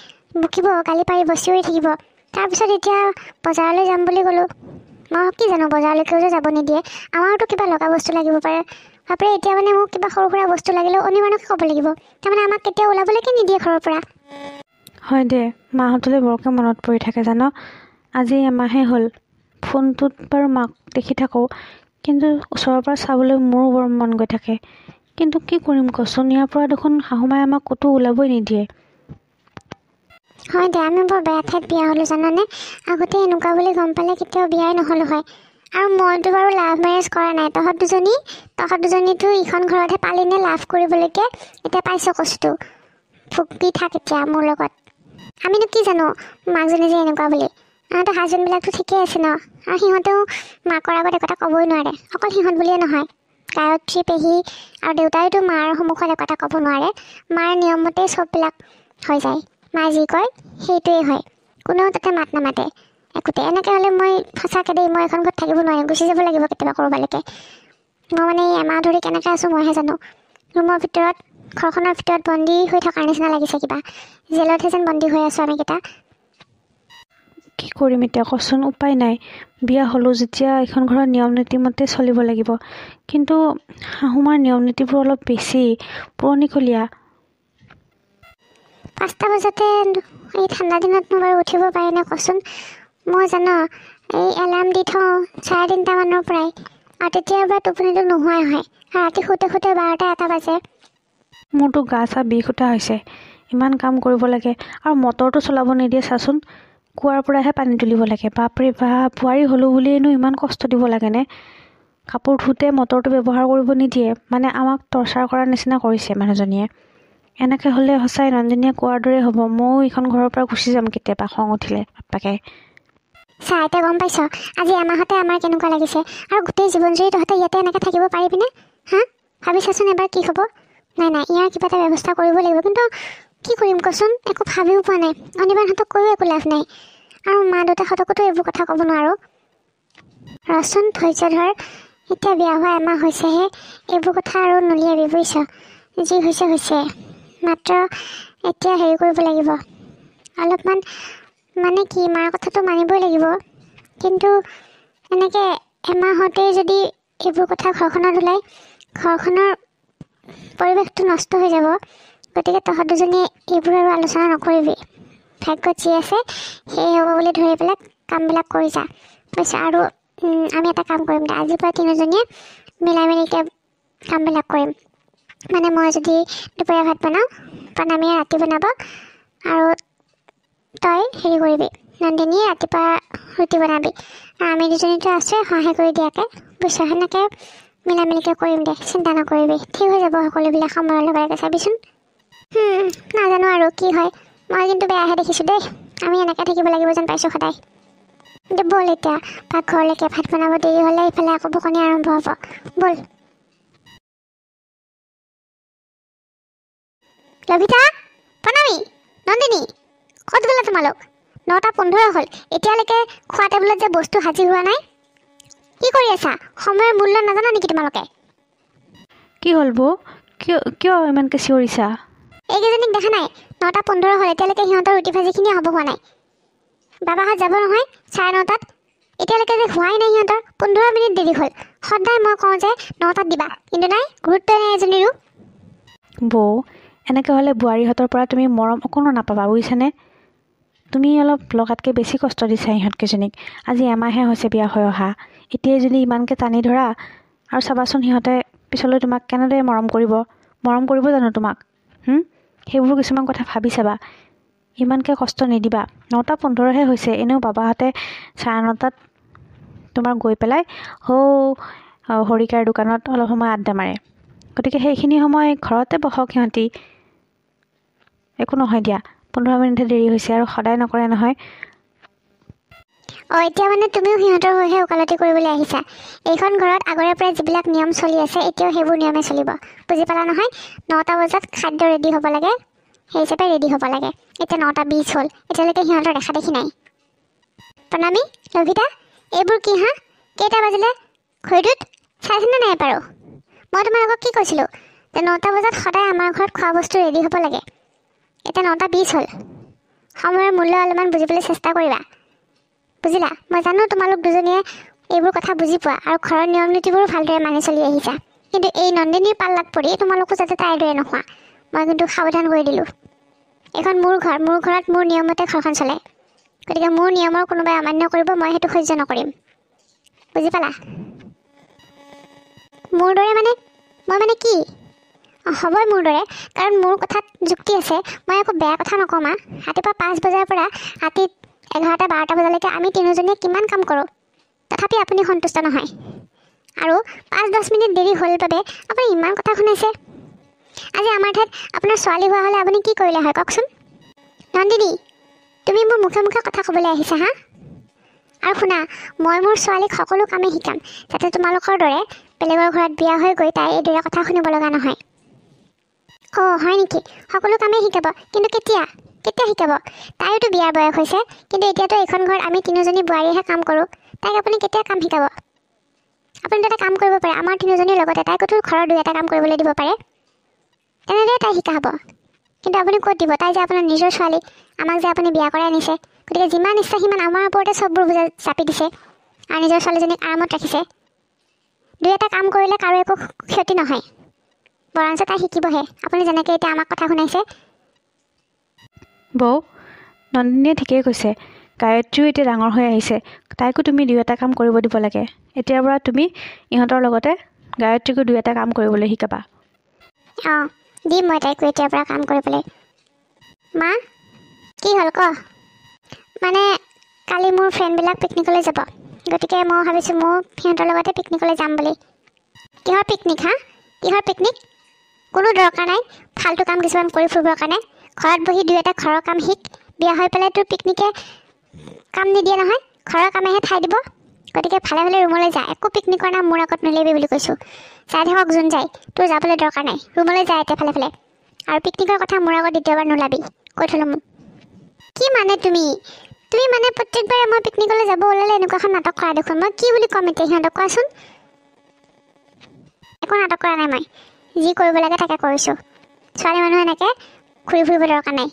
Speaker 3: বকিব, গালি পাৰিব, চিঞৰি থাকিব। তাৰপিছত এতিয়া বজাৰলৈ যাম বুলি ক'লোঁ, মই কি জানো বজাৰলৈকেও যে যাব নিদিয়ে। আমাৰোতো কিবা লগা বস্তু লাগিব পাৰে। বাপৰে, এতিয়া মানে মোক কিবা সৰু সুৰা বস্তু লাগিলেও অনিবানকে ক'ব লাগিব, তাৰমানে আমাক কেতিয়াও ওলাবলৈকে নিদিয়ে ঘৰৰ পৰা।
Speaker 4: হয় দে, মাহঁতলৈ বৰকৈ মনত পৰি থাকে জানো? আজি এমাহে হ'ল। ফোনটোত বাৰু মাক দেখি থাকোঁ, কিন্তু ওচৰৰ পৰা চাবলৈ মোৰো বৰ মন গৈ থাকে। কিন্তু কি কৰিম কচোন, ইয়াৰ পৰা দেখোন শাহুমাই আমাক ক'তো ওলাবই নিদিয়ে।
Speaker 3: হয় দে, আমি বৰ বেয়া ঠাইত বিয়া হ'লোঁ জানানে। আগতে এনেকুৱা বুলি গম পালে কেতিয়াও বিয়াই নহ'লোঁ হয়। আৰু মইতো বাৰু লাভ মেৰেজ কৰা নাই। তহঁত দুজনীতো ইখন ঘৰতহে পালিনে লাভ কৰিবলৈকে। এতিয়া পাইছ কচুটো, ফুকি থাক এতিয়া মোৰ লগত। আমিনো কি জানো মাকজনী যে এনেকুৱা বুলি। সিহঁতৰ হাজবেণ্ডবিলাকতো ঠিকেই আছে ন। আৰু সিহঁতেও মাকৰ আগত একোটা ক'বই নোৱাৰে। অকল সিহঁত বুলিয়ে নহয়, গায়ত্ৰী পেহী আৰু দেউতাইতো মাৰ সন্মুখত একোটা ক'ব নোৱাৰে। মাৰ নিয়মমতেই চববিলাক হৈ যায়। মায়ে যি কয় সেইটোৱেই হয়, কোনেও তাতে মাত নামাতে একোতে। এনেকৈ হ'লে মই সঁচাকৈ দেই, মই এখন ঘৰত থাকিব নোৱাৰিম, গুচি যাব লাগিব কেতিয়াবা ক'ৰবালৈকে। মই মানে এই এমাহ ধৰি কেনেকৈ আছোঁ মইহে জানো। ৰুমৰ ভিতৰত, ঘৰখনৰ ভিতৰত বন্দী হৈ থকাৰ নিচিনা লাগিছে কিবা। জেলতহে যেন বন্দী হৈ আছোঁ আমিকেইটা।
Speaker 4: কি কৰিম এতিয়া কচোন, উপায় নাই। বিয়া হ'লোঁ যেতিয়া এইখন ঘৰৰ নিয়ম নীতিমতে চলিব লাগিব। কিন্তু শাহুমাৰ নিয়ম নীতিবোৰ অলপ বেছি পুৰণিকলীয়া।
Speaker 3: 5টা বজাতে এই ঠাণ্ডা দিনতনো বাৰু উঠিব পাৰেনে কচোন। মই জানো এই এলাৰ্ম দি থওঁ 3:30 মানৰ পৰাই, আৰু তেতিয়াৰ পৰা টোপনিটো নোহোৱাই হয়। ৰাতি শুতে 12টা 1টা বাজে।
Speaker 4: মোৰতো গা চা বিষ উঠা হৈছে, ইমান কাম কৰিব লাগে। আৰু মটৰটো চলাব নিদিয়ে চাচোন, কুঁৱাৰ পৰাহে পানী তুলিব লাগে। বাপৰে বাপ, বোৱাৰী হ'লোঁ বুলিয়েনো ইমান কষ্ট দিব লাগেনে। কাপোৰ ধুওঁতে মটৰটো ব্যৱহাৰ কৰিব নিদিয়ে, মানে আমাক টৰ্চাৰ কৰাৰ নিচিনা কৰিছে মানুহজনীয়ে। এনেকৈ হ'লে সঁচাই নন্দিনীয়ে কোৱাৰ দৰে হ'ব। ময়ো এইখন ঘৰৰ পৰা গুচি যাম কেতিয়াবা খং উঠিলে বাপ্পাকে।
Speaker 3: চা, এতিয়া গম পাইছ আজি এমাহতে আমাৰ কেনেকুৱা লাগিছে। আৰু গোটেই জীৱন জুৰি তহঁতে ইয়াতে এনেকৈ থাকিব পাৰিবিনে? ভাবি চাচোন এবাৰ কি হ'ব। নাই ইয়াৰ কিবা এটা ব্যৱস্থা কৰিব লাগিব। কিন্তু কি কৰিম কচোন, একো ভাবিও পোৱা নাই। অনিবাহঁতক কৈও একো লাভ নাই, আৰু মা দেউতাহঁতকোতো এইবোৰ কথা ক'ব নোৱাৰোঁ। ৰচোন ধৈৰ্য ধৰ, এতিয়া বিয়া হোৱা এমাহ হৈছেহে। এইবোৰ কথা আৰু নুলিয়াবি বুজিছ। যি হৈছে মাত্ৰ এতিয়া হেৰি কৰিব লাগিব অলপমান, মানে কি মাৰ কথাটো মানিবই লাগিব। কিন্তু এনেকৈ এমাহতেই যদি এইবোৰ কথা ঘৰখনত ওলাই, ঘৰখনৰ পৰিৱেশটো নষ্ট হৈ যাব। গতিকে তহঁত দুজনীয়ে এইবোৰ আৰু আলোচনা নকৰিবি। ভাগ্যত যি আছে সেয়ে হ'ব বুলি ধৰি পেলাই কামবিলাক কৰি যা বুজিছ। আৰু আমি এটা কাম কৰিম দে, আজিৰ পৰা তিনিজনীয়ে মিলাই মিলিকৈ কামবিলাক কৰিম। মানে মই যদি দুপৰীয়া ভাত বনাওঁ, প্ৰণামীয়ে ৰাতি বনাব, আৰু তই হেৰি কৰিবি, নন্দিনীয়ে ৰাতিপুৱা ৰুটি বনাবি। আৰু আমি দুজনীতো আছোৱে সহায় কৰি দিয়াকৈ বুজিছ। সেনেকৈ মিলা মিলিকৈ কৰিম দে, চিন্তা নকৰিবি। ঠিক হৈ যাব সকলোবিলাক সময়ৰ লগে চাবিচোন। নাজানো আৰু কি হয়। মই কিন্তু বেয়াহে দেখিছোঁ দেই, আমি এনেকৈ থাকিব লাগিব যেন পাইছোঁ সদায়। কিন্তু ব'ল এতিয়া পাকঘৰলৈকে, ভাত বনাব দেৰি হ'লে ইফালে আকৌ বকনি আৰম্ভ হ'ব। ব'ল লভিতা, প্ৰণামী, নন্দিনী, ক'ত গ'লা তোমালোক? 9:15 হ'ল, এতিয়ালৈকে খোৱা টেবুলত যে বস্তু সাজি হোৱা নাই। কি কৰি আছা? সময়ৰ মূল্য নাজানা নেকি তোমালোকে?
Speaker 4: কি হ'ল বৌ, কিয় ইমানকৈ চিঞৰিছা?
Speaker 3: এইকেইজনীক দেখা নাই? 9:15 হ'ল, এতিয়ালৈকে সিহঁতৰ ৰুটি ভাজিখিনিয়ে হ'ব হোৱা নাই। বাবাহঁত যাব নহয় 9:30। এতিয়ালৈকে যে হোৱাই নাই সিহঁতৰ, 15 মিনিট দেৰি হ'ল। সদায় মই কওঁ যে 9টাত দিবা, কিন্তু নাই, গুৰুত্বই নাই এজনীৰো।
Speaker 4: বৌ, এনেকৈ হ'লে বোৱাৰীহঁতৰ পৰা তুমি মৰম অকণো নাপাবা বুজিছানে। তুমি অলপ লগাতকৈ বেছি কষ্ট দিছা ইহঁতকেইজনীক। আজি এমাহে হৈছে বিয়া হৈ অহা, এতিয়াই যদি ইমানকৈ টানি ধৰা, আৰু চাবাচোন সিহঁতে পিছলৈ তোমাক কেনেদৰে মৰম কৰিব জানো তোমাক? সেইবোৰ কিছুমান কথা ভাবি চাবা। ইমানকৈ কষ্ট নিদিবা। 9:15হে হৈছে, এনেও বাবাহঁতে 9:30 তোমাৰ গৈ পেলাই হৰিকাৰ দোকানত অলপ সময় আড্ডা মাৰে। গতিকে সেইখিনি সময় ঘৰতে বহক সিহঁতি। একো নহয় দিয়া, 15 মিনিটহে দেৰি হৈছে, আৰু সদায় নকৰে নহয়।
Speaker 3: এতিয়া মানে তুমিও সিহঁতৰ হৈহে ওকালতি কৰিবলৈ আহিছা। এইখন ঘৰত আগৰে পৰা যিবিলাক নিয়ম চলি আছে এতিয়াও সেইবোৰ নিয়মে চলিব, বুজি পালা নহয়? 9টা বজাত খাদ্য ৰেডি হ'ব লাগে, সেই হিচাপে ৰেডি হ'ব লাগে। এতিয়া 9:20 হ'ল, এতিয়ালৈকে সিহঁতৰ দেখা দেখি নাই। প্ৰণামী, লভিতা, এইবোৰ কি কেইটা বাজিলে? ঘড়ীটোত চাইছেনে নাই বাৰু? মই তোমালোকক কি কৈছিলোঁ যে 9টা বজাত সদায় আমাৰ ঘৰত খোৱা বস্তু ৰেডি হ'ব লাগে। এতিয়া 9:20 হ'ল। সময়ৰ মূল্য অলপমান বুজিবলৈ চেষ্টা কৰিবা, বুজিলা? মই জানো তোমালোক দুজনীয়ে এইবোৰ কথা বুজি পোৱা, আৰু ঘৰৰ নিয়ম নীতিবোৰো ভালদৰে মানি চলি আহিছা। কিন্তু এই নন্দিনীৰ পাল্লাত পৰি তোমালোকো যাতে তাইৰ দৰে নোহোৱা, মই কিন্তু সাৱধান কৰি দিলোঁ। এইখন মোৰ ঘৰ, মোৰ ঘৰত মোৰ নিয়মতে ঘৰখন চলে। গতিকে মোৰ নিয়মৰ কোনোবাই অমান্য কৰিব, মই সেইটো সহ্য নকৰিম। বুজি পালা? মোৰ দৰে মানে মই মানে কি? হ'বই মোৰ দৰে, কাৰণ মোৰ কথাত যুক্তি আছে। মই একো বেয়া কথা নকওঁ মা। ৰাতিপুৱা 5 বজাৰ পৰা ৰাতি 11-12 বজালৈকে আমি তিনিজনীয়ে কিমান কাম কৰোঁ, তথাপি আপুনি সন্তুষ্ট নহয়। আৰু 5-10 মিনিট দেৰি হ'ল বাবে আপুনি ইমান কথা শুনাইছে। আজি আমাৰ ঠাইত আপোনাৰ ছোৱালী হোৱা হ'লে আপুনি কি কৰিলে হয় কওকচোন? নন্দিনী, তুমি মোৰ মুখে মুখে কথা ক'বলৈ আহিছা হা? আৰু শুনা, মই মোৰ ছোৱালীক সকলো কামেই শিকাম, যাতে তোমালোকৰ দৰে বেলেগৰ ঘৰত বিয়া হৈ গৈ তাই এইদৰে কথা শুনিব লগা নহয়। অঁ হয় নেকি? সকলো কামেই শিকাব, কিন্তু কেতিয়া শিকাব? তাইয়োতো বিয়াৰ বয়স হৈছে, কিন্তু এতিয়াতো এইখন ঘৰত আমি তিনিজনী বোৱাৰীহে কাম কৰোঁ। তাইক আপুনি কেতিয়া কাম শিকাব? আপুনি এটা কাম কৰিব পাৰে, আমাৰ তিনিজনীৰ লগতে তাইকোতো ঘৰৰ 2-এটা কাম কৰিবলৈ দিব পাৰে। তেনেদৰে তাই শিকা হ'ব। কিন্তু আপুনি ক'ত দিব? তাই যে আপোনাৰ নিজৰ ছোৱালী, আমাক যে আপুনি বিয়া কৰাই আনিছে। গতিকে যিমান ইচ্ছা সিমান আমাৰ ওপৰতে চববোৰ বুজা চাপি দিছে আৰু নিজৰ ছোৱালীজনীক আৰামত ৰাখিছে। 2-এটা কাম কৰিলে কাৰো একো ক্ষতি নহয়, বৰঞ্চ তাই শিকিবহে। আপুনি যেনেকৈ এতিয়া আমাক কথা শুনাইছে।
Speaker 4: বৌ, নন্দিনীয়ে ঠিকেই কৈছে। গায়ত্ৰীও এতিয়া ডাঙৰ হৈ আহিছে, তাইকো তুমি 2-এটা কাম কৰিব দিব লাগে। এতিয়াৰ পৰা তুমি ইহঁতৰ লগতে গায়ত্ৰীকো 2-এটা কাম কৰিবলৈ শিকাবা।
Speaker 3: অঁ দিম মই তাইকো এতিয়াৰ পৰা কাম কৰিবলৈ। মা কি হ'ল ক? মানে কালি মোৰ ফ্ৰেণ্ডবিলাক পিকনিকলৈ যাব, গতিকে মই ভাবিছোঁ মোৰ সিহঁতৰ লগতে পিকনিকলৈ যাম বুলি। কিহৰ পিকনিক হা? কিহৰ পিকনিক? কোনো দৰকাৰ নাই ফাল্টু কাম কিছুমান কৰি ফুৰিবৰ কাৰণে। ঘৰত বহি 2-এটা ঘৰৰ কাম শিক। বিয়া হৈ পেলাই তোৰ পিকনিকে কাম নিদিয়ে নহয়, ঘৰৰ কামেহে ঠাই দিব। গতিকে ভালে ভালে ৰুমলৈ যা, একো পিকনিকৰ নাম মোৰ আগত নলিয়াবি বুলি কৈছোঁ। যাই থাকক যোন যায়, তোৰ যাবলৈ দৰকাৰ নাই। ৰুমলৈ যা এতিয়া ভালে ভালে, আৰু পিকনিকৰ কথা মোৰ আগত দ্বিতীয়বাৰ নোলাবি, কৈ থ'লোঁ মোক। কি মানে তুমি মানে প্ৰত্যেকবাৰে মই পিকনিকলৈ যাব ওলালে এনেকুৱা এখন নাটক কৰা দেখোন। মই কি বুলি ক'ম এতিয়া সিহঁতক কোৱাচোন? একো নাটক কৰা নাই, মই যি কৰিব লাগে তাকে কৰিছোঁ। ছোৱালী মানুহ এনেকৈ ঘূৰি ফুৰিব দৰকাৰ নাই।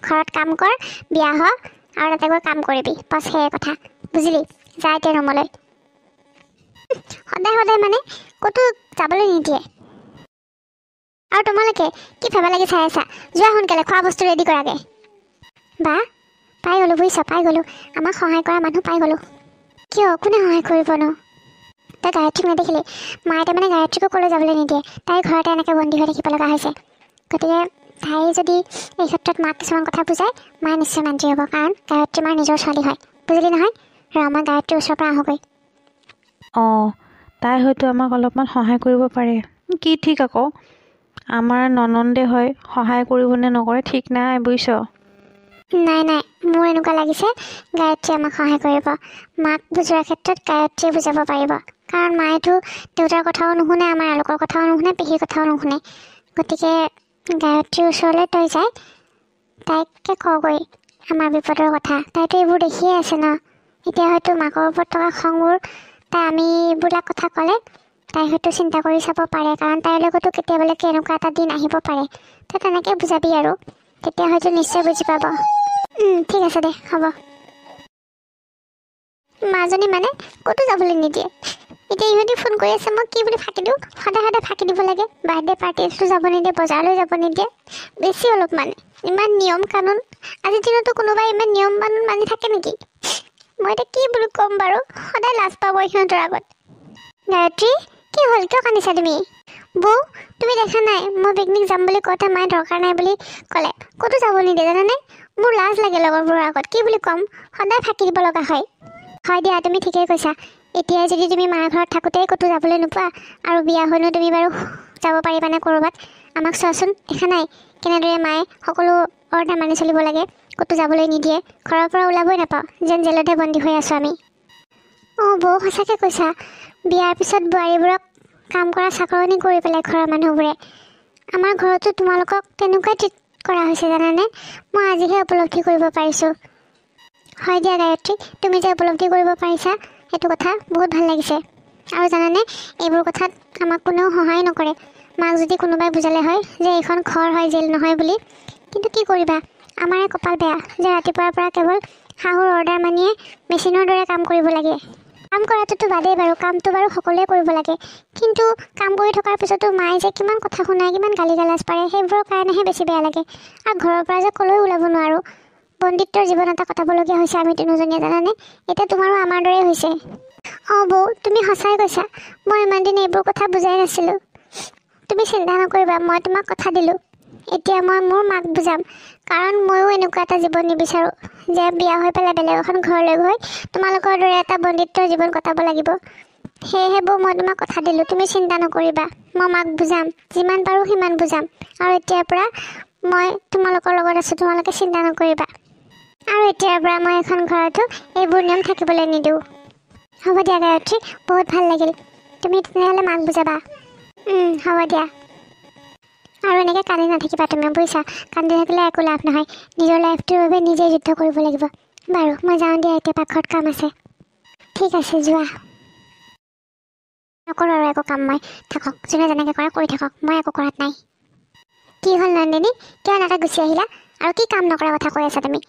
Speaker 3: ঘৰত কাম কৰ, বিয়া হ, আৰু তাতে গৈ কাম কৰিবি, বাছ সেয়ে কথা। বুজিলি? যা এতিয়া ৰুমলৈ। সদায় সদায় মানে ক'তো যাবলৈ নিদিয়ে। আৰু তোমালোকে কি ভাবা লাগি চাই আছা? যোৱা সোনকালে, খোৱা বস্তু ৰেডি কৰাগে। বা পাই গ'লোঁ, বুজিছ? পাই গ'লোঁ, আমাক সহায় কৰা মানুহ পাই গ'লোঁ। কিয়? কোনে সহায় কৰিবনো? তই গায়ত্ৰীক নেদেখিলি? মায়ে তাৰমানে গায়ত্ৰীকো ক'লৈ যাবলৈ নিদিয়ে। তাই ঘৰতে এনেকৈ বন্দী হৈ থাকিব লগা হৈছে। গতিকে তাই যদি এই ক্ষেত্ৰত মাক কিছুমান কথা বুজায়, মায়ে নিশ্চয় মান্তি হ'ব, কাৰণ গায়ত্ৰী মাৰ নিজৰ ছোৱালী হয়। বুজিলি নহয়? আৰু আমাৰ গায়ত্ৰীৰ ওচৰৰ পৰা আহোঁগৈ।
Speaker 4: অঁ, তাই হয়তো আমাক অলপমান সহায় কৰিব পাৰে। কি ঠিক আকৌ, আমাৰ ননন্দে হয়, সহায় কৰিবনে নকৰে ঠিক নাই, বুজিছ?
Speaker 3: নাই মোৰ এনেকুৱা লাগিছে গায়ত্ৰীয়ে আমাক সহায় কৰিব। মাক বুজোৱাৰ ক্ষেত্ৰত গায়ত্ৰীয়ে বুজাব পাৰিব, কাৰণ মায়েতো দেউতাৰ কথাও নুশুনে, আমাৰ এওঁলোকৰ কথাও নুশুনে, পেহীৰ কথাও নুশুনে। গতিকে গায়ত্ৰীৰ ওচৰলৈ তই যাই তাইকে কগৈ আমাৰ বিপদৰ কথা। তাইতো এইবোৰ দেখিয়ে আছে ন। এতিয়া হয়তো মাকৰ ওপৰত থকা খংবোৰ তাই আমি এইবিলাক কথা ক'লে তাই হয়তো চিন্তা কৰি চাব পাৰে, কাৰণ তাইৰ লগতো কেতিয়াবালৈকে এনেকুৱা এটা দিন আহিব পাৰে। তই তেনেকৈ বুজাবি আৰু, তেতিয়া হয়তো নিশ্চয় বুজি পাব। ঠিক আছে দে, হ'ব। মাজনী মানে ক'তো যাবলৈ নিদিয়ে। এতিয়া ইহঁতি ফোন কৰি আছে, মই কি বুলি ফাঁকি দিওঁ? সদায় সদায় ফাঁকি দিব লাগে। বাৰ্থডে পাৰ্টিতো যাব নিদিয়ে, বজাৰলৈ যাব নিদিয়ে, বেছি অলপ মানে। ইমান নিয়ম কানুন, আজিৰ দিনতো কোনোবাই ইমান নিয়ম কানুন মানি থাকে নেকি? মই এতিয়া কি বুলি ক'ম বাৰু? সদায় লাজ পাব সিহঁতৰ আগত। গায়ত্ৰী কি হ'ল? কিয় কান্দিছা তুমি? বৌ তুমি দেখা নাই মই পিকনিক যাম বুলি কওঁতে মায়ে দৰকাৰ নাই বুলি ক'লে, ক'তো যাব নিদিয়ে জানানে? মোৰ লাজ লাগে লগৰবোৰৰ আগত, কি বুলি ক'ম? সদায় ফাঁকি দিব লগা হয়। হয় দিয়া, তুমি ঠিকেই কৈছা। এতিয়াই যদি তুমি মাৰ ঘৰত থাকোঁতেই ক'তো যাবলৈ নোপোৱা, আৰু বিয়া হৈনো তুমি বাৰু যাব পাৰিবানে ক'ৰবাত? আমাক চোৱাচোন, দেখা নাই কেনেদৰে মায়ে সকলো অৰ্ডাৰ মানি চলিব লাগে, ক'তো যাবলৈ নিদিয়ে, ঘৰৰ পৰা ওলাবই নাপাওঁ, যেন জেলতহে বন্দী হৈ আছোঁ আমি। অঁ বৌ সঁচাকৈ কৈছা। বিয়াৰ পিছত বোৱাৰীবোৰক কাম কৰা চাকৰণি কৰি পেলাই ঘৰৰ মানুহবোৰে। আমাৰ ঘৰতো তোমালোকক তেনেকুৱাই ট্ৰিট কৰা হৈছে জানানে? মই আজিহে উপলব্ধি কৰিব পাৰিছোঁ। হয় দিয়া গায়ত্ৰী, তুমি যে উপলব্ধি কৰিব পাৰিছা সেইটো কথা বহুত ভাল লাগিছে। আৰু জানানে, এইবোৰ কথাত আমাক কোনেও সহায় নকৰে। মাক যদি কোনোবাই বুজালে হয় যে এইখন ঘৰ হয়, জেল নহয় বুলি, কিন্তু কি কৰিবা, আমাৰে কপাল বেয়া যে ৰাতিপুৱাৰ পৰা কেৱল শাহুৰ অৰ্ডাৰ মানিয়ে মেচিনৰ দৰে কাম কৰিব লাগে। কাম কৰাটোতো বাদেই বাৰু, কামটো বাৰু সকলোৱে কৰিব লাগে, কিন্তু কাম কৰি থকাৰ পিছতো মায়ে যে কিমান কথা শুনায়, কিমান গালি গালাজ পাৰে, সেইবোৰৰ কাৰণেহে বেছি বেয়া লাগে। আৰু ঘৰৰ পৰা যে ক'লৈ ওলাব নোৱাৰোঁ, বন্দিত্বৰ জীৱন এটা কটাবলগীয়া হৈছে আমি তিনিজনীয়ে, জানানে? এতিয়া তোমাৰো আমাৰ দৰেই হৈছে। অঁ বৌ, তুমি সঁচাই কৈছা। মই ইমান দিন এইবোৰ কথা বুজাই নাছিলোঁ। তুমি চিন্তা নকৰিবা, মই তোমাক কথা দিলোঁ। এতিয়া মই মোৰ মাক বুজাম, কাৰণ ময়ো এনেকুৱা এটা জীৱন নিবিচাৰোঁ যে বিয়া হৈ পেলাই বেলেগ এখন ঘৰলৈ গৈ তোমালোকৰ দৰে এটা বন্দিত্বৰ জীৱন কটাব লাগিব। সেয়েহে বৌ, মই তোমাক কথা দিলোঁ, তুমি চিন্তা নকৰিবা। মই মাক বুজাম, যিমান পাৰোঁ সিমান বুজাম। আৰু এতিয়াৰ পৰা মই তোমালোকৰ লগত আছোঁ, তোমালোকে চিন্তা নকৰিবা। আৰু এতিয়াৰ পৰা মই এখন ঘৰতো এইবোৰ নিয়ম থাকিবলৈ নিদিওঁ। হ'ব দিয়া গায়ত্ৰী, বহুত ভাল লাগিল। তুমি তেনেহ'লে মাক বুজাবা। হ'ব দিয়া। আৰু এনেকৈ কান্দি নাথাকিবা তুমি, বুজিছা? কান্দি থাকিলে একো লাভ নহয়। নিজৰ লাইফটোৰ বাবে নিজেই যুদ্ধ কৰিব লাগিব। বাৰু মই যাওঁ দিয়া, এতিয়া পাকঘৰত কাম আছে। ঠিক আছে, যোৱা। নকৰোঁ আৰু একো কাম মই। থাকক, যোনে যেনেকৈ কৰে কৰি থাকক, মই একো কৰাত নাই। কি হ'ল নন্দিনী, কিয় এনেকৈ গুচি আহিলা? আৰু কি কাম নকৰা কথা কৈ আছা তুমি?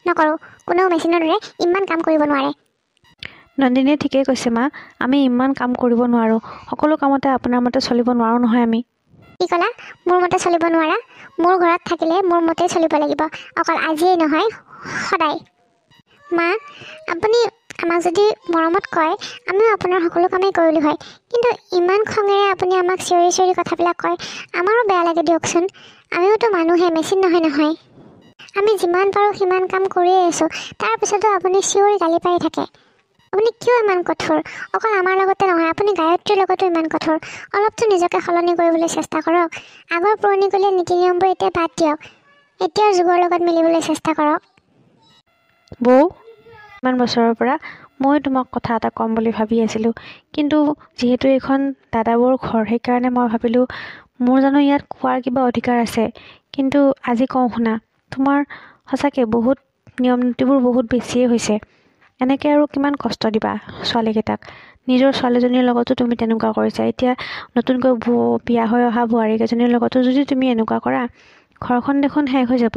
Speaker 3: নকৰোঁ, কোনেও মেচিনৰ দৰে ইমান কাম কৰিব নোৱাৰে।
Speaker 4: নন্দিনীয়ে ঠিকেই কৈছে মা, আমি ইমান কাম কৰিব নোৱাৰোঁ। সকলো কামতে আপোনাৰ মতে চলিব নোৱাৰোঁ নহয় আমি।
Speaker 3: কি ক'লা? মোৰ মতে চলিব নোৱাৰা? মোৰ ঘৰত থাকিলে মোৰ মতেই চলিব লাগিব, অকল আজিয়েই নহয়, সদায়। মা, আপুনি আমাক যদি মৰমত কয়, আমিও আপোনাৰ সকলো কামেই কৰিলোঁ হয়। কিন্তু ইমান খঙেৰে আপুনি আমাক চিঞৰি চিঞৰি কথাবিলাক কয়, আমাৰো বেয়া লাগে দিয়কচোন। আমিওতো মানুহে, মেচিন নহয় নহয়। আমি যিমান পাৰোঁ সিমান কাম কৰিয়ে আছোঁ, তাৰপিছতো আপুনি চিঞৰি গালি পাৰি থাকে। আপুনি কিয় ইমান কঠোৰ? অকল আমাৰ লগতে নহয়, আপুনি গায়ত্ৰীৰ লগতো ইমান কঠোৰ। অলপতো নিজকে সলনি কৰিবলৈ চেষ্টা কৰক। আগৰ পুৰণিকলীয়া নীতি নিয়মবোৰ এতিয়া বাদ দিয়ক। এতিয়াৰ যুগৰ লগত মিলিবলৈ চেষ্টা কৰক।
Speaker 4: বৌ, ইমান বছৰৰ পৰা মই তোমাক কথা এটা ক'ম বুলি ভাবি আছিলোঁ, কিন্তু যিহেতু এইখন দাদাবোৰ ঘৰ, সেইকাৰণে মই ভাবিলোঁ মোৰ জানো ইয়াত কোৱাৰ কিবা অধিকাৰ আছে। কিন্তু আজি কওঁ শুনা, তোমাৰ সঁচাকৈ বহুত নিয়ম নীতিবোৰ বহুত বেছিয়ে হৈছে। এনেকৈ আৰু কিমান কষ্ট দিবা ছোৱালীকেইটাক? নিজৰ ছোৱালীজনীৰ লগতো তুমি তেনেকুৱা কৰিছা। এতিয়া নতুনকৈ বিয়া হৈ অহা বোৱাৰীকেইজনীৰ লগতো যদি তুমি এনেকুৱা কৰা, ঘৰখন দেখোন শেষ হৈ যাব।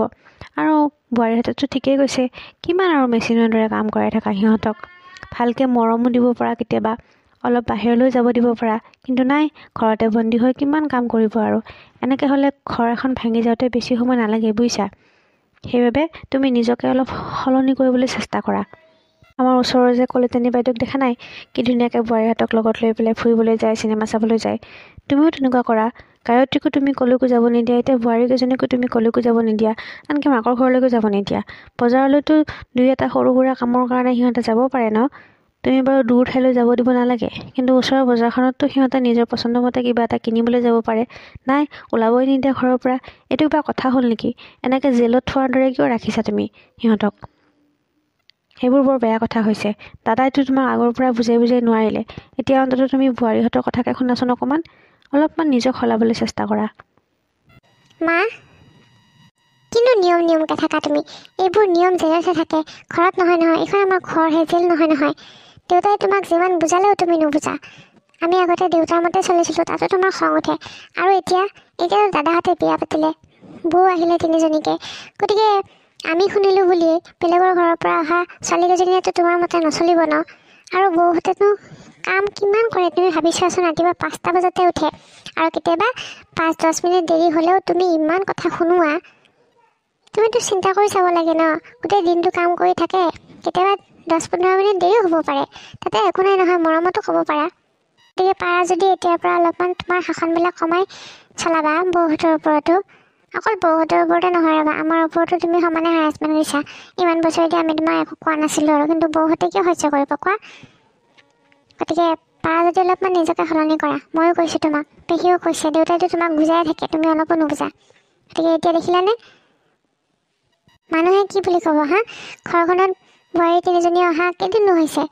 Speaker 4: আৰু বোৱাৰীহঁতেতো ঠিকেই কৈছে, কিমান আৰু মেচিনৰ দৰে কাম কৰাই থাকা সিহঁতক। ভালকৈ মৰমো দিব পৰা, কেতিয়াবা অলপ বাহিৰলৈ যাব দিব পৰা, কিন্তু নাই, ঘৰতে বন্দী হৈ কিমান কাম কৰিব আৰু। এনেকৈ হ'লে ঘৰ এখন ভাঙি যাওঁতে বেছি সময় নালাগে, বুজিছা? সেইবাবে তুমি নিজকে অলপ সলনি কৰিবলৈ চেষ্টা কৰা। আমাৰ ওচৰৰ যে কলিতানী বাইদেউক দেখা নাই, কি ধুনীয়াকৈ বোৱাৰীহঁতক লগত লৈ পেলাই ফুৰিবলৈ যায়, চিনেমা চাবলৈ যায়। তুমিও তেনেকুৱা কৰা। গায়ত্ৰীকো তুমি কলৈকো যাব নিদিয়া, এতিয়া বোৱাৰীকেইজনীকো তুমি কলৈকো যাব নিদিয়া, আনকি মাকৰ ঘৰলৈকো যাব নিদিয়া। বজাৰলৈতো দুই এটা সৰু সুৰা কামৰ কাৰণে সিহঁতে যাব পাৰে ন? তুমি বাৰু দূৰ ঠাইলৈ যাব দিব নালাগে, কিন্তু ওচৰৰ বজাৰখনততো সিহঁতে নিজৰ পচন্দ মতে কিবা এটা কিনিবলৈ যাব পাৰে। নাই, ওলাবই নিদিয়া ঘৰৰ পৰা। এইটো কিবা কথা হ'ল নেকি? এনেকৈ জেলত থোৱাৰ দৰে কিয় ৰাখিছা তুমি সিহঁতক? সেইবোৰ বৰ বেয়া কথা হৈছে। দাদাইতো তোমাক আগৰ পৰা বুজাই বুজাই নোৱাৰিলে। এতিয়া অন্ততঃ তুমি বোৱাৰীহঁতৰ কথাকে শুনাচোন অকণমান। অলপমান নিজক সলাবলৈ চেষ্টা কৰা।
Speaker 3: মা, কিন্তু নিয়মকৈ থাকা তুমি। এইবোৰ নিয়ম জেলতহে থাকে, ঘৰত নহয় নহয়। এইখন আমাৰ ঘৰহে, জেল নহয় নহয়। দেউতাই তোমাক যিমান বুজালেও তুমি নুবুজা। আমি আগতে দেউতাৰ মতে চলিছিলোঁ, তাতো তোমাৰ খং উঠে। আৰু এতিয়াতো দাদাহঁতে বিয়া পাতিলে, বৌ আহিলে তিনিজনীকে। গতিকে আমি শুনিলোঁ বুলিয়েই বেলেগৰ ঘৰৰ পৰা অহা ছোৱালীকেইজনীয়েতো তোমাৰ মতে নচলিব ন? আৰু বৌহঁতেনো কাম কিমান কৰে তুমি ভাবি চোৱাচোন। ৰাতিপুৱা 5টা বজাতে উঠে, আৰু কেতিয়াবা 5-10 মিনিট দেৰি হ'লেও তুমি ইমান কথা শুনোৱা। তুমিতো চিন্তা কৰি চাব লাগে ন? গোটেই দিনটো কাম কৰি থাকে, কেতিয়াবা 10-15 মিনিট দেৰিও হ'ব পাৰে। তাতে একো নাই নহয়, মৰমতো ক'ব পাৰা। গতিকে পাৰা যদি এতিয়াৰ পৰা অলপমান তোমাৰ শাসনবিলাক কমাই চলাবা বৌহঁতৰ ওপৰতো। অকল বৌহঁতৰ ওপৰতে নহয় ৰ'বা, আমাৰ ওপৰতো তুমি সমানে হাৰাচমেণ্ট কৰিছা। ইমান বছৰেদি আমি তোমাক একো কোৱা নাছিলোঁ, আৰু কিন্তু বৌহঁতে কিয় সহ্য কৰিব কোৱা? গতিকে পাৰা যদি অলপমান নিজকে সলনি কৰা। ময়ো কৈছোঁ তোমাক, পেহীও কৈছে, দেউতাইতো তোমাক বুজাই থাকে, তুমি অলপো নুবুজা। গতিকে এতিয়া দেখিলানে মানুহে কি বুলি ক'ব? ঘৰখনত বোৱাৰী তিনিজনী অহা কেইদিনো হৈছে?